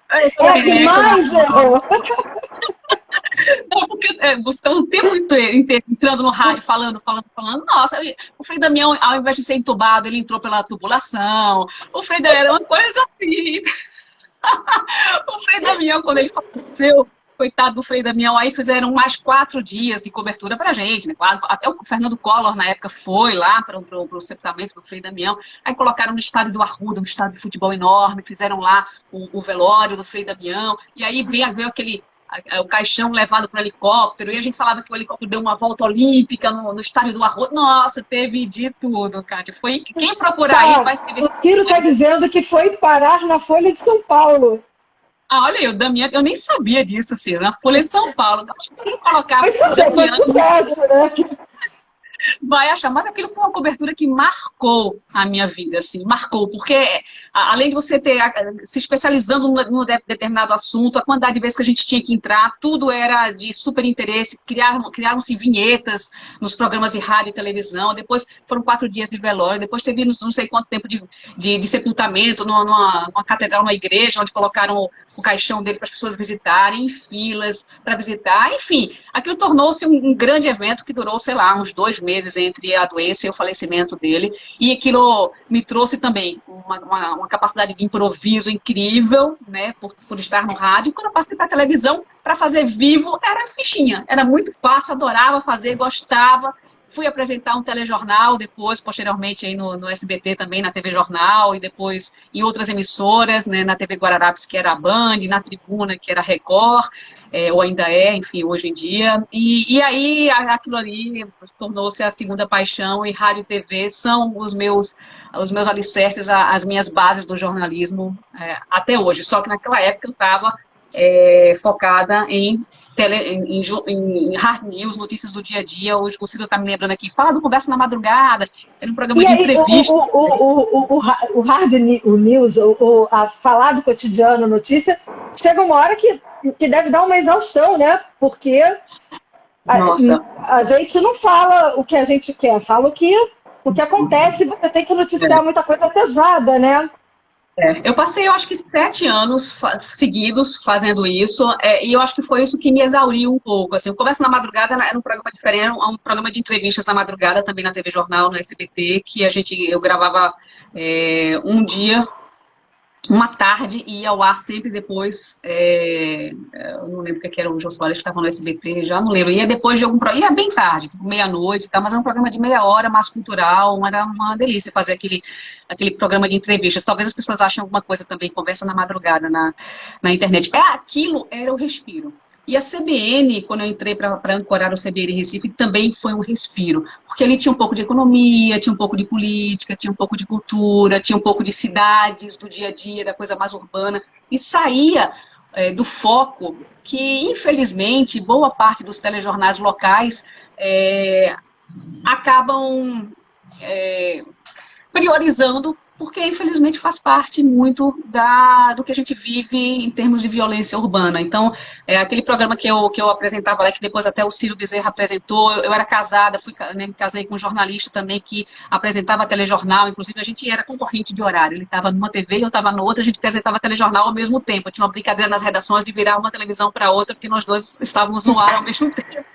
É a que mais errou. Não, porque você o tempo inteiro entrando no rádio, falando. Nossa, o Frei Damião, ao invés de ser entubado, ele entrou pela tubulação. O Frei Damião era uma coisa assim. O Frei Damião, quando ele faleceu, coitado do Frei Damião, aí fizeram mais 4 dias de cobertura pra gente, né? Até o Fernando Collor, na época, foi lá para o sepultamento do Frei Damião. Aí colocaram no estádio do Arruda, um estádio de futebol enorme, fizeram lá o velório do Frei Damião. E aí veio o caixão levado para o helicóptero, e a gente falava que o helicóptero deu uma volta olímpica no estádio do Arruda. Nossa, teve de tudo, Kátia. Foi quem procurar aí vai se divertir. O Ciro está dizendo que foi parar na Folha de São Paulo. Olha aí, o Damião, eu nem sabia disso, Ciro, na Folha de São Paulo. Acho que quem colocar foi sucesso, né? Vai achar, mas aquilo foi uma cobertura que marcou a minha vida, assim, marcou, porque além de você ter se especializando num determinado assunto, a quantidade de vezes que a gente tinha que entrar, tudo era de super interesse, criaram-se vinhetas nos programas de rádio e televisão, depois foram 4 dias de velório, depois teve não sei quanto tempo de sepultamento numa catedral, numa igreja, onde colocaram o caixão dele para as pessoas visitarem, em filas para visitar, enfim, aquilo tornou-se um grande evento que durou, sei lá, uns 2 meses entre a doença e o falecimento dele, e aquilo me trouxe também uma capacidade de improviso incrível, né, por estar no rádio. E quando eu passei para a televisão, para fazer vivo, era fichinha. Era muito fácil, adorava fazer, gostava. Fui apresentar um telejornal depois, posteriormente, aí no SBT também, na TV Jornal, e depois em outras emissoras, né, na TV Guararapes, que era a Band, na Tribuna, que era a Record, ou ainda é, enfim, hoje em dia. E aí, aquilo ali tornou-se a segunda paixão, e rádio e TV são os meus alicerces, as minhas bases do jornalismo até hoje. Só que naquela época eu estava focada em hard news, notícias do dia a dia. Hoje o Ciro está me lembrando aqui, fala do Conversa na Madrugada, era um programa de entrevista. O hard news, a falar do cotidiano, notícia, chega uma hora que deve dar uma exaustão, né? Porque a gente não fala o que a gente quer, fala o que acontece, e você tem que noticiar muita coisa pesada, né? Eu passei, eu acho que 7 anos seguidos fazendo isso, e eu acho que foi isso que me exauriu um pouco. Assim, o Conversa na Madrugada era um programa diferente, um programa de entrevistas na madrugada, também na TV Jornal, no SBT, que eu gravava um dia, uma tarde, e ia ao ar sempre depois, eu não lembro o que era o Jô Soares que estava no SBT, já não lembro, ia depois de algum programa, ia bem tarde, tipo meia-noite, tá? Mas era um programa de meia hora, mais cultural, era uma delícia fazer aquele programa de entrevistas. Talvez as pessoas achem alguma coisa também, Conversa na Madrugada na internet. Aquilo era o respiro. E a CBN, quando eu entrei para ancorar o CBN Recife, também foi um respiro. Porque ali tinha um pouco de economia, tinha um pouco de política, tinha um pouco de cultura, tinha um pouco de cidades, do dia a dia, da coisa mais urbana. E saía do foco que, infelizmente, boa parte dos telejornais locais acabam priorizando, porque infelizmente faz parte muito do que a gente vive em termos de violência urbana. Então, aquele programa que eu apresentava lá, que depois até o Ciro Bezerra apresentou, eu era casada, me casei com um jornalista também que apresentava telejornal, inclusive a gente era concorrente de horário, ele estava numa TV e eu estava na outra, a gente apresentava telejornal ao mesmo tempo, tinha uma brincadeira nas redações de virar uma televisão para outra, porque nós dois estávamos no ar ao mesmo tempo,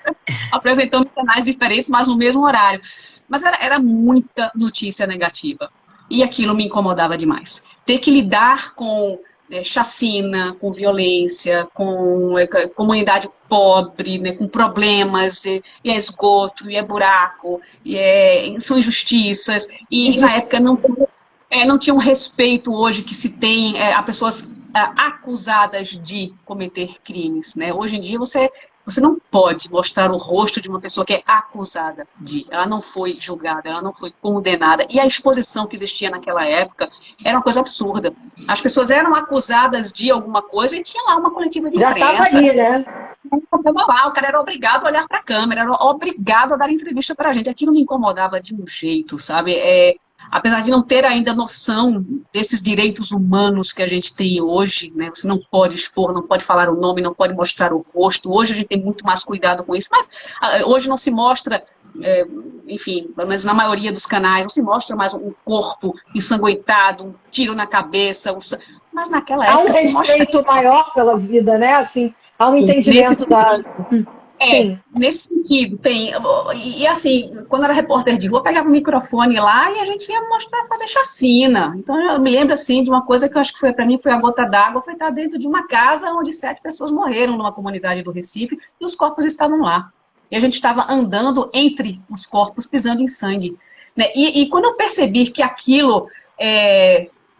apresentando canais diferentes, mas no mesmo horário. Mas era muita notícia negativa. E aquilo me incomodava demais. Ter que lidar com chacina, com violência, com comunidade pobre, né, com problemas, e é esgoto, e é buraco, são injustiças. E na época não tinha um respeito hoje que se tem a pessoas acusadas de cometer crimes. Né? Hoje em dia você não pode mostrar o rosto de uma pessoa que é acusada de. Ela não foi julgada, ela não foi condenada. E a exposição que existia naquela época era uma coisa absurda. As pessoas eram acusadas de alguma coisa e tinha lá uma coletiva de imprensa. Já estava ali, né? O cara era obrigado a olhar para a câmera, era obrigado a dar entrevista para a gente. Aquilo me incomodava de um jeito, sabe? Apesar de não ter ainda noção desses direitos humanos que a gente tem hoje, né? Você não pode expor, não pode falar o nome, não pode mostrar o rosto. Hoje a gente tem muito mais cuidado com isso, mas hoje não se mostra, enfim, pelo menos na maioria dos canais, não se mostra mais um corpo ensanguentado, um tiro na cabeça. Mas naquela época... Há um respeito maior pela vida, né? Assim, há um entendimento da... Nesse sentido, tem. E assim, quando eu era repórter de rua, eu pegava o microfone lá e a gente ia mostrar, fazer chacina. Então eu me lembro assim de uma coisa que eu acho que para mim foi a gota d'água, foi estar dentro de uma casa onde 7 pessoas morreram numa comunidade do Recife e os corpos estavam lá. E a gente estava andando entre os corpos, pisando em sangue. Né? E quando eu percebi que aquilo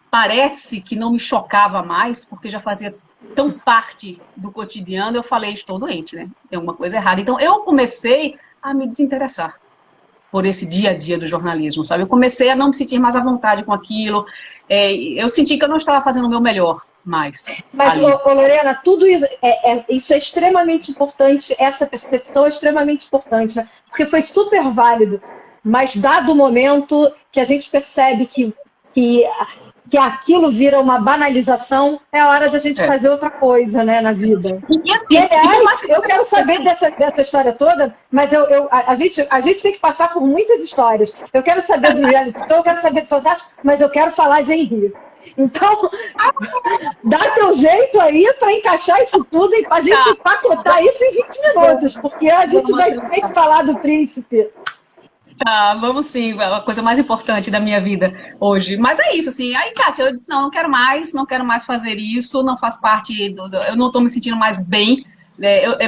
parece que não me chocava mais, porque já fazia tão parte do cotidiano, eu falei, estou doente, né? Tem alguma coisa errada. Então, eu comecei a me desinteressar por esse dia a dia do jornalismo, sabe? Eu comecei a não me sentir mais à vontade com aquilo. Eu senti que eu não estava fazendo o meu melhor mais. Mas, Lorena, tudo isso isso é extremamente importante, essa percepção é extremamente importante, né? Porque foi super válido, mas dado o momento que a gente percebe que aquilo vira uma banalização, é hora da gente fazer outra coisa, né, na vida. E assim, eu quero saber dessa história toda, mas a gente tem que passar por muitas histórias. Eu quero saber do reality show, eu quero saber do Fantástico, mas eu quero falar de Henri. Então, dá teu jeito aí para encaixar isso tudo e a gente empacotar isso em 20 minutos, porque a gente vai ter que falar do príncipe. Tá, vamos sim, é a coisa mais importante da minha vida hoje. Mas é isso, assim. Aí, Kátia, eu disse, não, não quero mais fazer isso, não faz parte eu não estou me sentindo mais bem.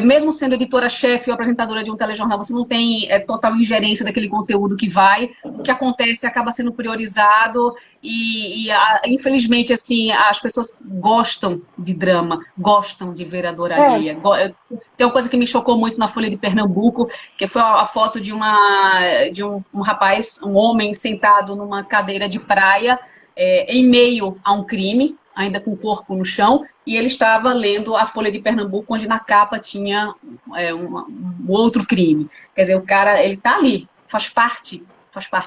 Mesmo sendo editora-chefe ou apresentadora de um telejornal, você não tem total ingerência daquele conteúdo que vai. O que acontece acaba sendo priorizado infelizmente, assim, as pessoas gostam de drama, gostam de ver a dor alheia. Tem uma coisa que me chocou muito na Folha de Pernambuco, que foi a foto de um rapaz, um homem sentado numa cadeira de praia, em meio a um crime, ainda com o corpo no chão, e ele estava lendo a Folha de Pernambuco, onde na capa tinha um outro crime. Quer dizer, o cara, ele está ali, faz parte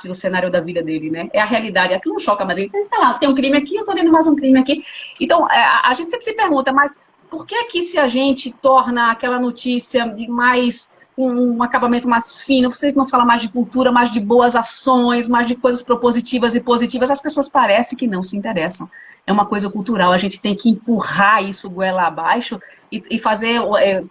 do cenário da vida dele, né? É a realidade, aquilo não choca, mas ele tá lá, tem um crime aqui, eu tô lendo mais um crime aqui. Então, a gente sempre se pergunta, mas por que que se a gente torna aquela notícia de mais um acabamento mais fino, você não fala mais de cultura, mais de boas ações, mais de coisas propositivas e positivas, as pessoas parecem que não se interessam. É uma coisa cultural, a gente tem que empurrar isso goela abaixo e fazer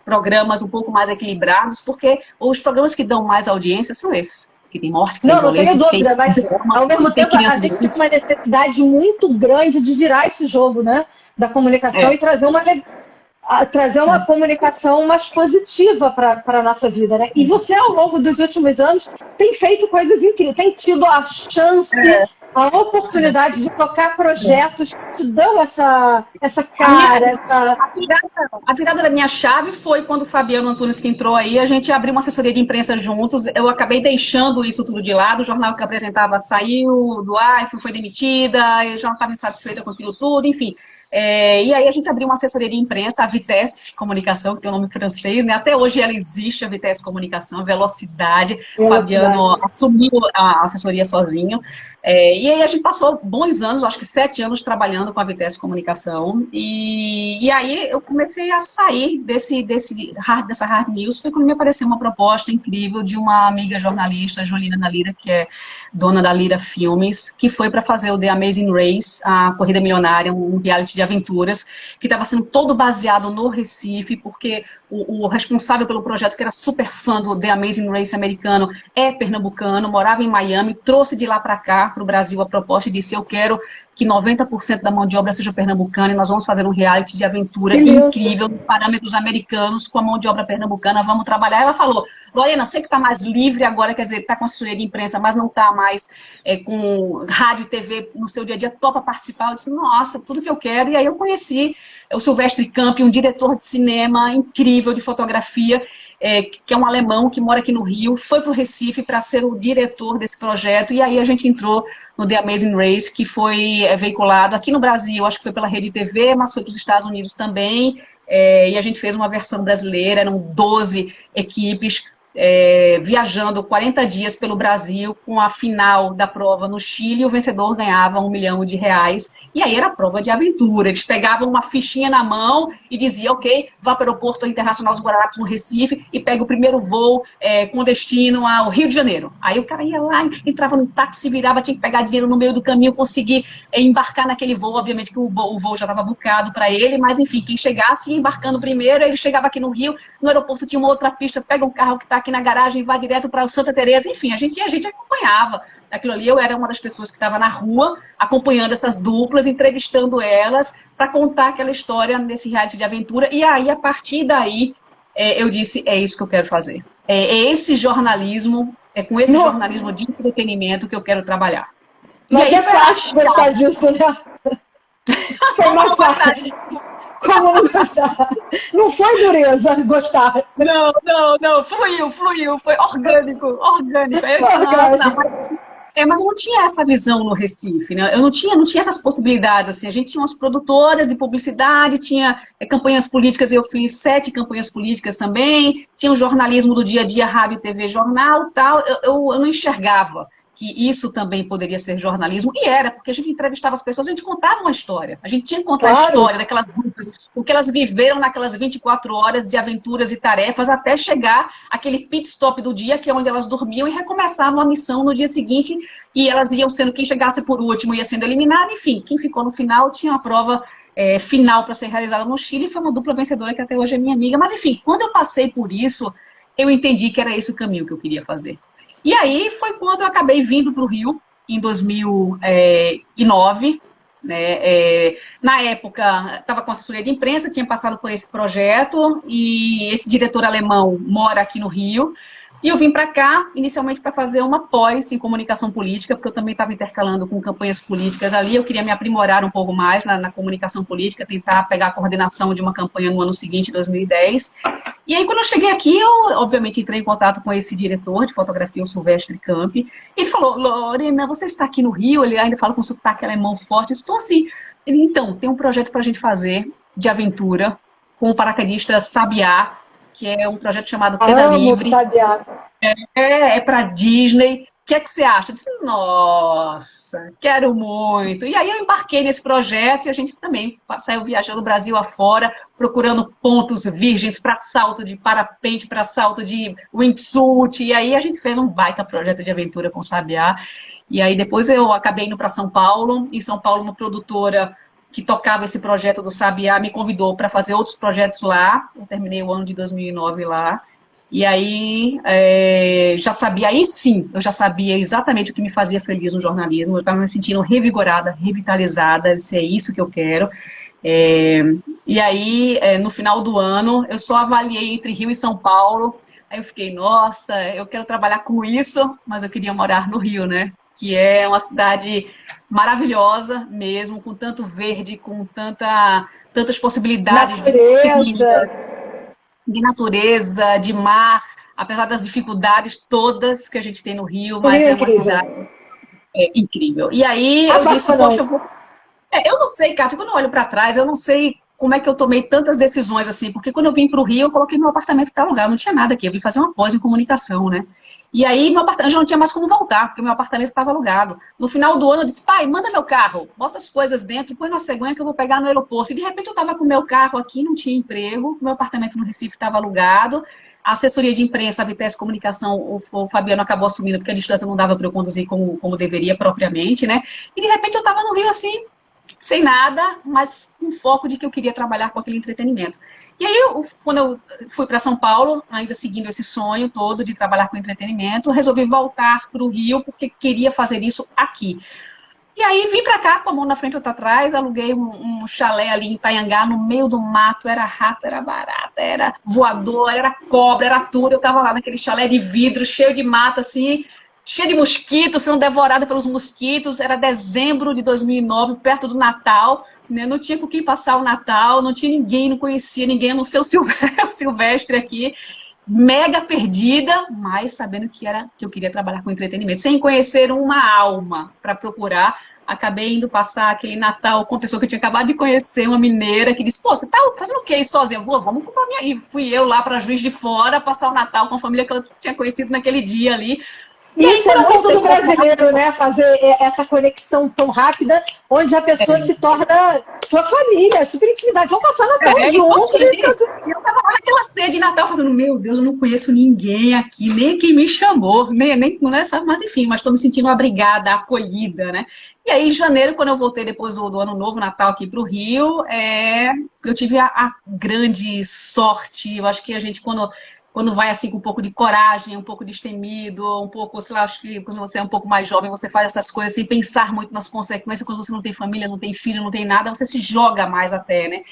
programas um pouco mais equilibrados, porque os programas que dão mais audiência são esses, que tem morte, que tem violência. Não tenho dúvida, mas ao mesmo tempo a gente tem uma necessidade muito grande de virar esse jogo, né, da comunicação e trazer uma comunicação mais positiva para a nossa vida, né? E você, ao longo dos últimos anos, tem feito coisas incríveis, tem tido a chance, a oportunidade de tocar projetos que te dão essa cara, A virada da minha chave foi quando o Fabiano Antunes que entrou aí, a gente abriu uma assessoria de imprensa juntos, eu acabei deixando isso tudo de lado, o jornal que eu apresentava saiu do ar, foi demitida, eu já não estava insatisfeita com aquilo tudo, enfim. E aí a gente abriu uma assessoria de imprensa, a Vitesse Comunicação, que tem um nome francês, né? Até hoje ela existe, a Vitesse Comunicação, Velocidade. O Fabiano assumiu a assessoria sozinho. E aí a gente passou bons anos, acho que 7 anos, trabalhando com a Vitesse Comunicação. E aí eu comecei a sair dessa hard news, foi quando me apareceu uma proposta incrível de uma amiga jornalista, Juliana Lira, que é dona da Lira Filmes, que foi para fazer o The Amazing Race, a Corrida Milionária, um reality de aventuras, que estava sendo todo baseado no Recife, porque o responsável pelo projeto, que era super fã do The Amazing Race americano, é pernambucano, morava em Miami, trouxe de lá para cá, para o Brasil, a proposta e disse, eu quero que 90% da mão de obra seja pernambucana e nós vamos fazer um reality de aventura incrível, nos parâmetros americanos, com a mão de obra pernambucana, vamos trabalhar. Ela falou, Lorena, sei que está mais livre agora, quer dizer, está com assessoria de imprensa, mas não está mais com rádio e TV no seu dia a dia, topa participar. Eu disse, nossa, tudo que eu quero. E aí eu conheci o Silvestre Campi, um diretor de cinema incrível, de fotografia, que é um alemão que mora aqui no Rio, foi para o Recife para ser o diretor desse projeto, e aí a gente entrou no The Amazing Race, que foi veiculado aqui no Brasil, acho que foi pela Rede TV, mas foi para os Estados Unidos também, e a gente fez uma versão brasileira, eram 12 equipes, viajando 40 dias pelo Brasil, com a final da prova no Chile, o vencedor ganhava R$1 milhão, e aí era prova de aventura, eles pegavam uma fichinha na mão e diziam, ok, vá para o Aeroporto Internacional dos Guararapes, no Recife, e pega o primeiro voo com destino ao Rio de Janeiro. Aí o cara ia lá, entrava no táxi, virava, tinha que pegar dinheiro no meio do caminho, conseguir embarcar naquele voo, obviamente que o voo já estava bucado para ele, mas enfim, quem chegasse ia embarcando primeiro, ele chegava aqui no Rio, no aeroporto tinha uma outra pista, pega um carro que está aqui na garagem, vai direto para Santa Teresa, enfim, a gente acompanhava aquilo ali. Eu era uma das pessoas que estava na rua, acompanhando essas duplas, entrevistando elas, para contar aquela história nesse reality de aventura, e aí, a partir daí, eu disse, é isso que eu quero fazer. É esse jornalismo, com esse jornalismo de entretenimento que eu quero trabalhar. Mas é fácil gostar disso, né? Foi mais fácil. Como não gostar? Não foi dureza gostar. Não, fluiu, foi orgânico. Mas eu não tinha essa visão no Recife, né? Eu não tinha essas possibilidades, assim. A gente tinha umas produtoras de publicidade, tinha campanhas políticas, eu fiz 7 campanhas políticas também, tinha o jornalismo do dia a dia, rádio, TV, jornal, tal. Eu não enxergava que isso também poderia ser jornalismo, e era, porque a gente entrevistava as pessoas, a gente contava uma história, a gente tinha que contar a história daquelas grupos, o que elas viveram naquelas 24 horas de aventuras e tarefas, até chegar aquele pit stop do dia, que é onde elas dormiam e recomeçavam a missão no dia seguinte, e elas iam sendo, quem chegasse por último ia sendo eliminado, enfim, quem ficou no final tinha uma prova final para ser realizada no Chile, e foi uma dupla vencedora que até hoje é minha amiga, mas enfim, quando eu passei por isso, eu entendi que era esse o caminho que eu queria fazer. E aí foi quando eu acabei vindo para o Rio, em 2009, né? Na época, estava com assessoria de imprensa, tinha passado por esse projeto, e esse diretor alemão mora aqui no Rio, e eu vim para cá, inicialmente para fazer uma pós em comunicação política, porque eu também estava intercalando com campanhas políticas ali, eu queria me aprimorar um pouco mais na comunicação política, tentar pegar a coordenação de uma campanha no ano seguinte, 2010. E aí, quando eu cheguei aqui, eu, obviamente, entrei em contato com esse diretor de fotografia, o Silvestre Campi. Ele falou, Lorena, você está aqui no Rio? Ele ainda fala com sotaque alemão forte. Estou assim. Ele, então, tem um projeto para a gente fazer de aventura com o paraquedista Sabiá, que é um projeto chamado Queda Livre. Sabiá. É para Disney. O que é que você acha? Eu disse, nossa, quero muito. E aí eu embarquei nesse projeto e a gente também saiu viajando o Brasil afora, procurando pontos virgens para salto de parapente, para salto de wingsuit. E aí a gente fez um baita projeto de aventura com o Sabiá. E aí depois eu acabei indo para São Paulo. Em São Paulo, uma produtora que tocava esse projeto do Sabiá me convidou para fazer outros projetos lá. Eu terminei o ano de 2009 lá. E aí, já sabia, aí sim, eu já sabia exatamente o que me fazia feliz no jornalismo, eu estava me sentindo revigorada, revitalizada, disse, é isso que eu quero. E aí, no final do ano, eu só avaliei entre Rio e São Paulo, aí eu fiquei, nossa, eu quero trabalhar com isso, mas eu queria morar no Rio, né? Que é uma cidade maravilhosa mesmo, com tanto verde, com tantas possibilidades de natureza, de mar, apesar das dificuldades todas que a gente tem no Rio, mas é uma cidade incrível. E aí eu disse, poxa, eu não sei, Cátia, quando eu olho para trás, eu não sei como é que eu tomei tantas decisões assim, porque quando eu vim para o Rio, eu coloquei meu apartamento para alugar, não tinha nada aqui, eu vim fazer uma pós em comunicação, né? E aí meu apartamento já não tinha mais como voltar, porque meu apartamento estava alugado. No final do ano eu disse, pai, manda meu carro, bota as coisas dentro, põe na cegonha que eu vou pegar no aeroporto. E de repente eu estava com o meu carro aqui, não tinha emprego, meu apartamento no Recife estava alugado, a assessoria de imprensa, a Vitesse Comunicação, o Fabiano acabou assumindo, porque a distância não dava para eu conduzir como deveria propriamente, né? E de repente eu estava no Rio assim, sem nada, mas com foco de que eu queria trabalhar com aquele entretenimento. E aí, quando eu fui para São Paulo, ainda seguindo esse sonho todo de trabalhar com entretenimento, resolvi voltar para o Rio, porque queria fazer isso aqui. E aí, vim para cá, com a mão na frente e outra atrás, aluguei um chalé ali em Itanhangá, no meio do mato, era rato, era barata, era voador, era cobra, era tudo. Eu estava lá naquele chalé de vidro, cheio de mato, assim, cheio de mosquitos, sendo devorada pelos mosquitos. Era dezembro de 2009, perto do Natal, né? Não tinha com quem passar o Natal, não tinha ninguém, não conhecia ninguém, a não ser o Silvestre aqui, mega perdida, mas sabendo que eu queria trabalhar com entretenimento, sem conhecer uma alma para procurar. Acabei indo passar aquele Natal com uma pessoa que eu tinha acabado de conhecer, uma mineira, que disse, pô, você tá fazendo o quê aí sozinha? Vamos comprar minha... E fui eu lá para Juiz de Fora, passar o Natal com a família que eu tinha conhecido naquele dia ali. Isso é muito do brasileiro, né? Fazer essa conexão tão rápida, onde a pessoa se torna sua família, super intimidade. Vamos passar Natal junto. Eu tava lá naquela ceia de Natal, fazendo, meu Deus, eu não conheço ninguém aqui, nem quem me chamou, nem não é, sabe? Mas enfim, mas estou me sentindo abrigada, acolhida, né? E aí, em janeiro, quando eu voltei depois do Ano Novo, Natal, aqui para o Rio, eu tive a grande sorte, eu acho que a gente, quando vai assim com um pouco de coragem, um pouco destemido, um pouco, sei lá, acho que quando você é um pouco mais jovem, você faz essas coisas sem pensar muito nas consequências, quando você não tem família, não tem filho, não tem nada, você se joga mais até, né?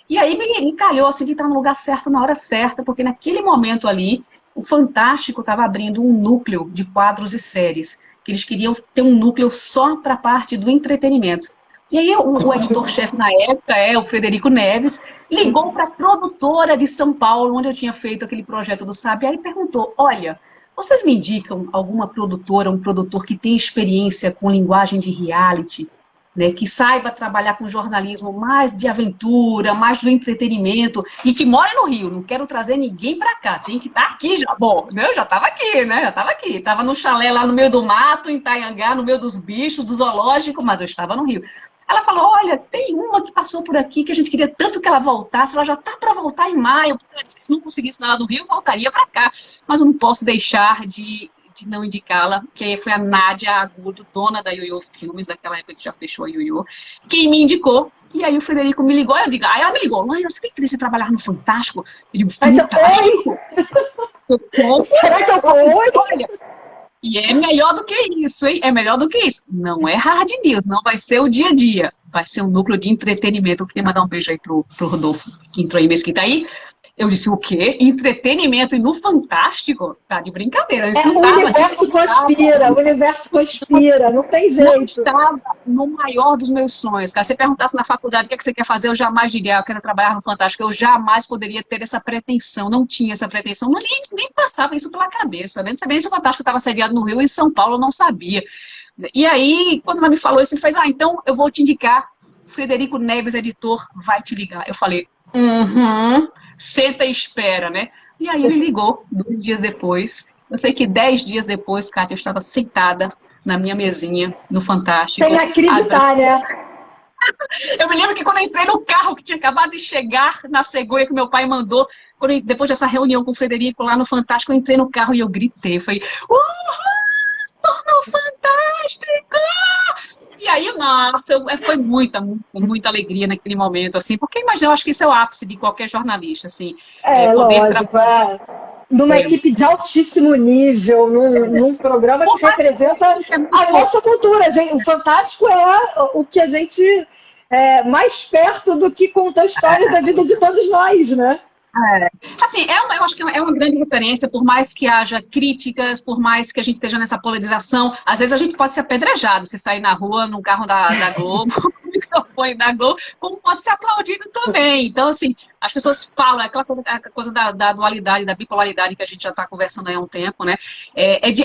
E aí me calhou assim de estar no lugar certo, na hora certa, porque naquele momento ali, o Fantástico estava abrindo um núcleo de quadros e séries, que eles queriam ter um núcleo só para a parte do entretenimento. E aí o editor-chefe na época, o Frederico Neves, ligou para a produtora de São Paulo, onde eu tinha feito aquele projeto do Sabiá, e perguntou, olha, vocês me indicam alguma produtora, um produtor que tem experiência com linguagem de reality, né, que saiba trabalhar com jornalismo mais de aventura, mais do entretenimento, e que mora no Rio, não quero trazer ninguém para cá, tem que estar aqui já. Bom, eu já estava aqui, né, estava no chalé lá no meio do mato, em Itanhangá, no meio dos bichos, do zoológico, mas eu estava no Rio. Ela falou, olha, tem uma que passou por aqui que a gente queria tanto que ela voltasse, ela já está para voltar em maio. Ela disse que se não conseguisse nada no Rio, voltaria para cá. Mas eu não posso deixar de não indicá-la, que foi a Nádia Agudo, dona da Yoyo Filmes, daquela época que já fechou a Yoyo, quem me indicou. E aí o Frederico me ligou, eu digo, aí ela me ligou, Lorena, você queria trabalhar no Fantástico? Eu digo, Fantástico? Será que eu vou? Olha, E é melhor do que isso, hein? É melhor do que isso. Não é hard news, não vai ser o dia a dia. Vai ser um núcleo de entretenimento. Eu queria mandar um beijo aí pro Rodolfo, que entrou aí mês que tá aí. Eu disse, o quê? Entretenimento e no Fantástico? Tá de brincadeira. Isso O universo conspira, o universo conspira, não tem jeito. Não estava no maior dos meus sonhos, cara. Se você perguntasse na faculdade o que você quer fazer, eu jamais diria, eu quero trabalhar no Fantástico. Eu jamais poderia ter essa pretensão, não tinha essa pretensão, nem passava isso pela cabeça, né? Não sabia nem se o Fantástico estava sediado no Rio ou em São Paulo, eu não sabia. E aí, quando ela me falou isso, ele fez, então eu vou te indicar, Frederico Neves, editor, vai te ligar. Eu falei, senta e espera, né? E aí ele ligou 2 dias depois. Eu sei que 10 dias depois, Kátia, eu estava sentada na minha mesinha, no Fantástico. Sem acreditar, né? Eu me lembro que quando eu entrei no carro, que tinha acabado de chegar na cegonha que meu pai mandou, depois dessa reunião com o Frederico lá no Fantástico, eu entrei no carro e eu gritei. Eu falei, tornou Fantástico! E aí, nossa, foi muita alegria naquele momento, assim, porque imagina, eu acho que isso é o ápice de qualquer jornalista, assim. Poder lógico, numa equipe de altíssimo nível, num programa que representa a nossa cultura. Gente, o Fantástico é o que a gente mais perto do que conta a história da vida de todos nós, né? Assim, eu acho que é uma grande referência, por mais que haja críticas, por mais que a gente esteja nessa polarização, às vezes a gente pode ser apedrejado se sair na rua num carro da Globo, com o microfone da Globo, como pode ser aplaudido também. Então, assim, as pessoas falam, aquela coisa da dualidade, da bipolaridade que a gente já está conversando aí há um tempo, né?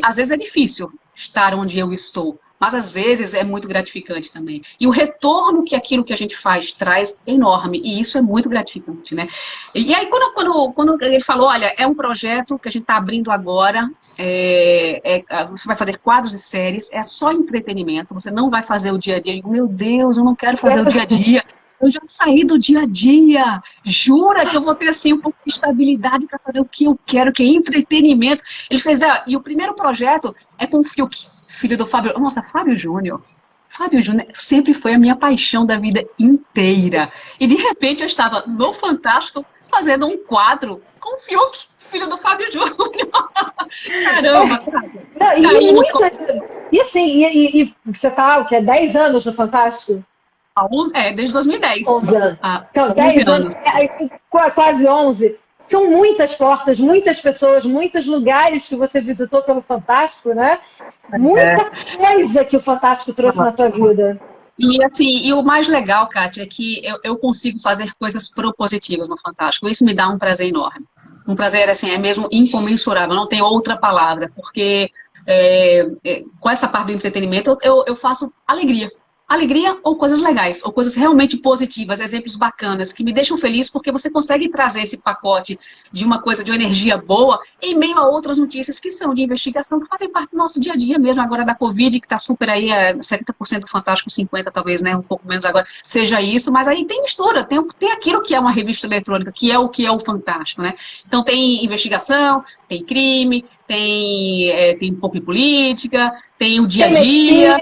Às vezes é difícil estar onde eu estou, mas às vezes é muito gratificante também. E o retorno que aquilo que a gente faz traz é enorme, e isso é muito gratificante, né? E aí, quando ele falou, olha, é um projeto que a gente está abrindo agora, você vai fazer quadros e séries, é só entretenimento, você não vai fazer o dia a dia. Meu Deus, eu não quero fazer o dia a dia. Eu já saí do dia a dia. Jura que eu vou ter assim um pouco de estabilidade para fazer o que eu quero, que é entretenimento. Ele fez, e o primeiro projeto é com o Fiuk, filho do Fábio. Nossa, Fábio Júnior. Fábio Júnior sempre foi a minha paixão da vida inteira. E de repente eu estava no Fantástico fazendo um quadro com o Fiuk, filho do Fábio Júnior. Caramba, cara. E assim, e você tá, o quê? 10 anos no Fantástico? Desde 2010. 11 anos. Então, 10 anos. Quase 11. São muitas portas, muitas pessoas, muitos lugares que você visitou pelo Fantástico, né? Muita coisa que o Fantástico trouxe na tua vida. E assim, o mais legal, Kátia, é que eu consigo fazer coisas propositivas no Fantástico. Isso me dá um prazer enorme. Um prazer, assim, é mesmo incomensurável, não tem outra palavra, porque com essa parte do entretenimento eu faço alegria. Alegria ou coisas legais, ou coisas realmente positivas, exemplos bacanas, que me deixam feliz porque você consegue trazer esse pacote de uma coisa, de uma energia boa, em meio a outras notícias que são de investigação, que fazem parte do nosso dia a dia mesmo, agora da Covid, que está super aí, 70% do Fantástico, 50% talvez, né, um pouco menos agora, seja isso, mas aí tem mistura, tem aquilo que é uma revista eletrônica, que é o Fantástico, né? Então tem investigação, tem crime, tem um pouco de política, tem o dia a dia...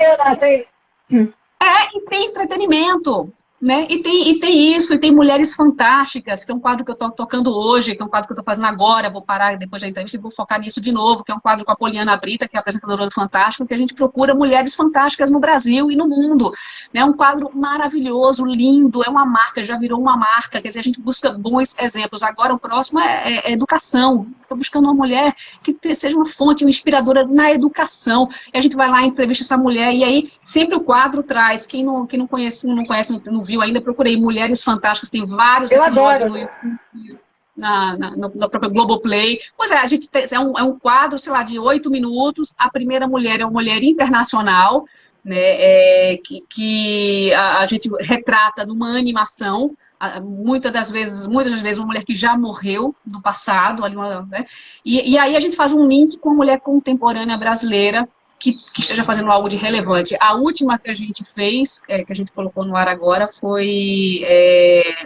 E tem entretenimento, né? E tem isso, e tem Mulheres Fantásticas, que é um quadro que eu estou tocando hoje, que é um quadro que eu estou fazendo agora, vou parar depois da entrevista e vou focar nisso de novo, que é um quadro com a Poliana Brita, que é a apresentadora do Fantástico, que a gente procura mulheres fantásticas no Brasil e no mundo. É um quadro maravilhoso, lindo, é uma marca, já virou uma marca, quer dizer, a gente busca bons exemplos. Agora o próximo é educação. Estou buscando uma mulher que seja uma fonte, uma inspiradora na educação. E a gente vai lá e entrevista essa mulher, e aí sempre o quadro traz, quem não conhece, não viu ainda, procurei Mulheres Fantásticas, tem vários episódios no YouTube, na própria Globoplay. Pois a gente é um quadro, sei lá, de 8 minutos. A primeira mulher é uma mulher internacional, né, que a gente retrata numa animação, muitas das vezes uma mulher que já morreu no passado, né, e aí a gente faz um link com a mulher contemporânea brasileira, que esteja fazendo algo de relevante. A última que a gente fez, que a gente colocou no ar agora, foi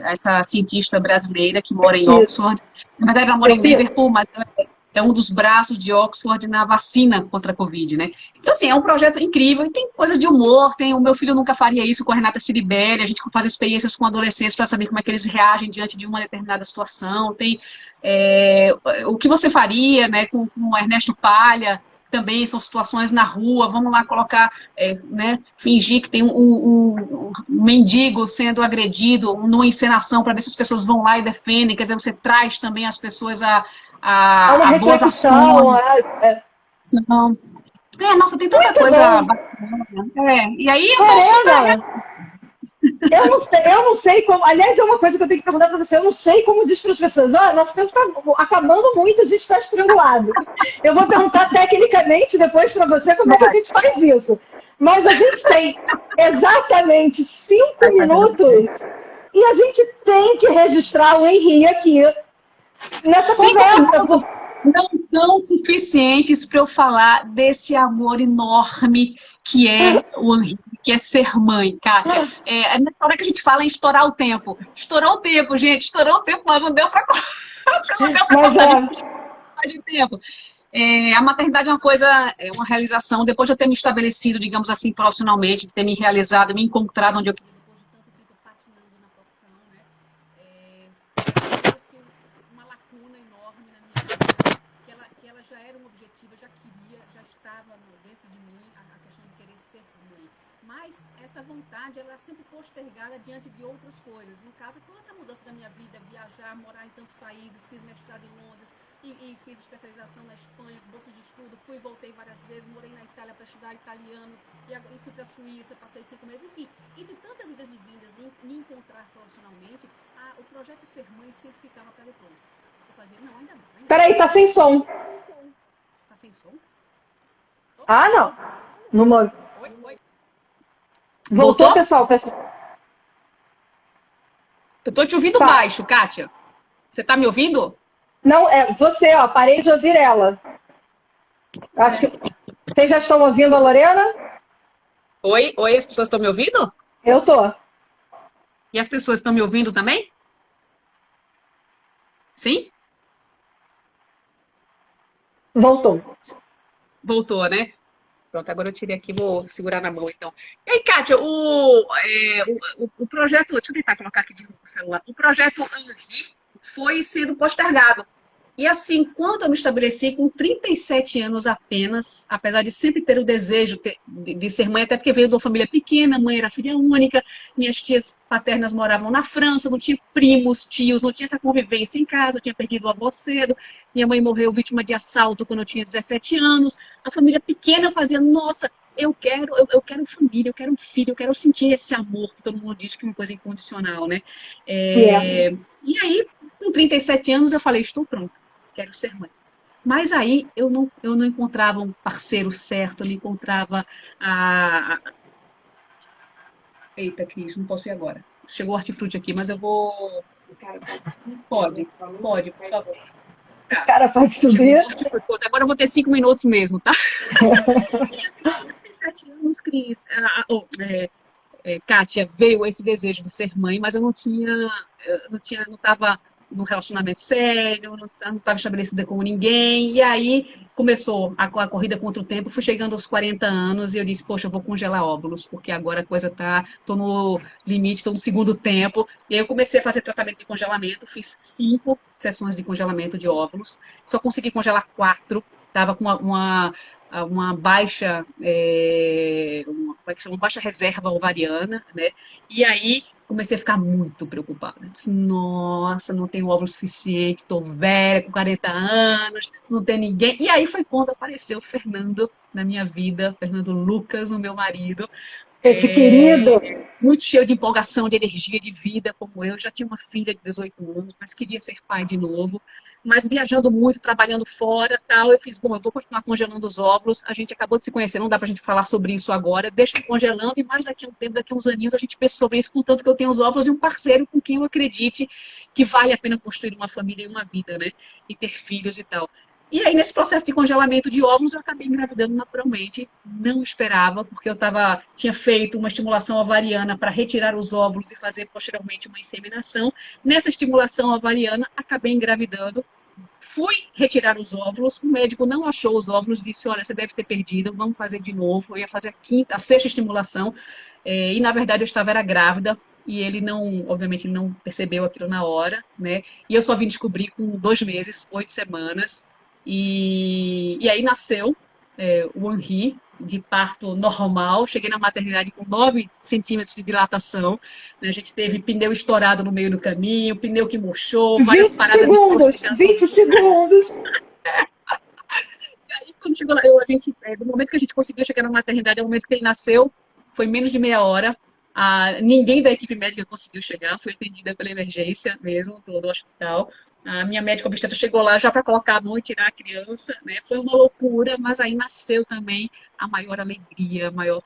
essa cientista brasileira que mora em Oxford. Na verdade, ela mora em Liverpool, mas é um dos braços de Oxford na vacina contra a Covid, né? Então, assim, é um projeto incrível. E tem coisas de humor, o Meu Filho Nunca Faria Isso com a Renata Ciribelli, a gente faz experiências com adolescentes para saber como é que eles reagem diante de uma determinada situação. Tem o que você faria, né, com o Ernesto Palha, também são situações na rua, vamos lá colocar, né, fingir que tem um mendigo sendo agredido numa encenação para ver se as pessoas vão lá e defendem, quer dizer, você traz também as pessoas É uma a boas reflexão. ações. Não. Nossa, tem tanta Muito coisa bem. bacana. E aí eu tô super... Lorena, eu não sei como. Aliás, é uma coisa que eu tenho que perguntar para você. Eu não sei como diz para as pessoas: ó, nosso tempo está acabando muito, a gente está estrangulado. Eu vou perguntar tecnicamente depois para você como é que a gente faz isso. Mas a gente tem exatamente 5 minutos e a gente tem que registrar o Henri aqui nessa 5 conversa. minutos não são suficientes para eu falar desse amor enorme que é o Henri, que é ser mãe, Kátia. Nessa hora que a gente fala em estourar o tempo. Estourou o tempo, gente. Estourou o tempo, mas não deu para contar de tempo. A maternidade é uma coisa, é uma realização. Depois de eu ter me estabelecido, digamos assim, profissionalmente, de ter me realizado, me encontrado onde eu queria, depois de tanto tempo patinando na profissão, né? Trouxe uma lacuna enorme na minha vida, que ela já era um objetivo, eu já queria, já estava dentro de mim a questão de querer ser mãe. Mas essa vontade, ela era sempre postergada diante de outras coisas. No caso, toda essa mudança da minha vida, viajar, morar em tantos países, fiz mestrado em Londres e fiz especialização na Espanha, bolsa de estudo, fui e voltei várias vezes, morei na Itália para estudar italiano e fui para a Suíça, passei 5 meses, enfim. Entre tantas idas e vindas em me encontrar profissionalmente, o projeto Ser Mãe sempre ficava para depois. Eu fazia, não, ainda não. Peraí, tá sem som. Tá sem som? Ah, não. Numa... Oi. Voltou, pessoal? Eu tô te ouvindo baixo, Kátia. Você tá me ouvindo? Não, você, ó, parei de ouvir ela. Acho que vocês já estão ouvindo a Lorena? Oi, as pessoas estão me ouvindo? Eu tô. E as pessoas estão me ouvindo também? Sim? Voltou. Voltou, né? Pronto, agora eu tirei aqui, vou segurar na mão, então. E aí, Kátia, o projeto... Deixa eu tentar colocar aqui de novo o celular. O projeto Henri foi sendo postergado. E assim, quando eu me estabeleci com 37 anos apenas, apesar de sempre ter o desejo de ser mãe, até porque veio de uma família pequena, mãe era filha única, minhas tias paternas moravam na França, não tinha primos, tios, não tinha essa convivência em casa, eu tinha perdido o avô cedo, minha mãe morreu vítima de assalto quando eu tinha 17 anos, a família pequena fazia, nossa, eu quero família, eu quero um filho, eu quero sentir esse amor, que todo mundo diz que é uma coisa incondicional, né? E aí, com 37 anos, eu falei, estou pronta. Quero ser mãe. Mas aí eu não encontrava um parceiro certo, eu não encontrava Eita, Cris, não posso ir agora. Chegou o hortifruti aqui, mas eu vou... Pode, por favor. Cara, pode subir. Agora eu vou ter 5 minutos mesmo, tá? E assim, com 37 anos, Cris, Kátia, veio esse desejo de ser mãe, mas eu não estava num relacionamento sério, não estava estabelecida com ninguém, e aí começou a corrida contra o tempo, fui chegando aos 40 anos e eu disse, poxa, eu vou congelar óvulos, porque agora a coisa tô no limite, tô no segundo tempo, e aí eu comecei a fazer tratamento de congelamento, fiz 5 sessões de congelamento de óvulos, só consegui congelar 4, estava com uma baixa, uma baixa reserva ovariana, né? E aí comecei a ficar muito preocupada. Disse, nossa, não tenho óvulo suficiente, tô velha, com 40 anos, não tem ninguém. E aí foi quando apareceu o Fernando na minha vida, Fernando Lucas, o meu marido. Esse querido. Muito cheio de empolgação, de energia, de vida, como eu. Já tinha uma filha de 18 anos, mas queria ser pai de novo. Mas viajando muito, trabalhando fora, tal, eu fiz, bom, eu vou continuar congelando os óvulos. A gente acabou de se conhecer, não dá pra gente falar sobre isso agora. Deixa eu congelando e mais daqui a um tempo, daqui a uns aninhos, a gente pensa sobre isso, contanto que eu tenho os óvulos e um parceiro com quem eu acredite que vale a pena construir uma família e uma vida, né? E ter filhos e tal. E aí, nesse processo de congelamento de óvulos, eu acabei engravidando naturalmente. Não esperava, porque eu tinha feito uma estimulação ovariana para retirar os óvulos e fazer posteriormente uma inseminação. Nessa estimulação ovariana, acabei engravidando. Fui retirar os óvulos, o médico não achou os óvulos, disse, olha, você deve ter perdido, vamos fazer de novo. Eu ia fazer a 6ª estimulação, e na verdade eu era grávida, e ele obviamente, não percebeu aquilo na hora, né? E eu só vim descobrir com 2 meses, 8 semanas, e aí nasceu o Henri, de parto normal. Cheguei na maternidade com 9 centímetros de dilatação. Né? A gente teve pneu estourado no meio do caminho, pneu que murchou, várias 20 paradas de posto de segundos, gasolina. 20 segundos. E aí, quando chegou lá, do momento que a gente conseguiu chegar na maternidade ao momento que ele nasceu, foi menos de meia hora. Ninguém da equipe médica conseguiu chegar, foi atendida pela emergência mesmo, do hospital. A minha médica obstetra chegou lá já para colocar a mão e tirar a criança, né? Foi uma loucura, mas aí nasceu também a maior alegria, a maior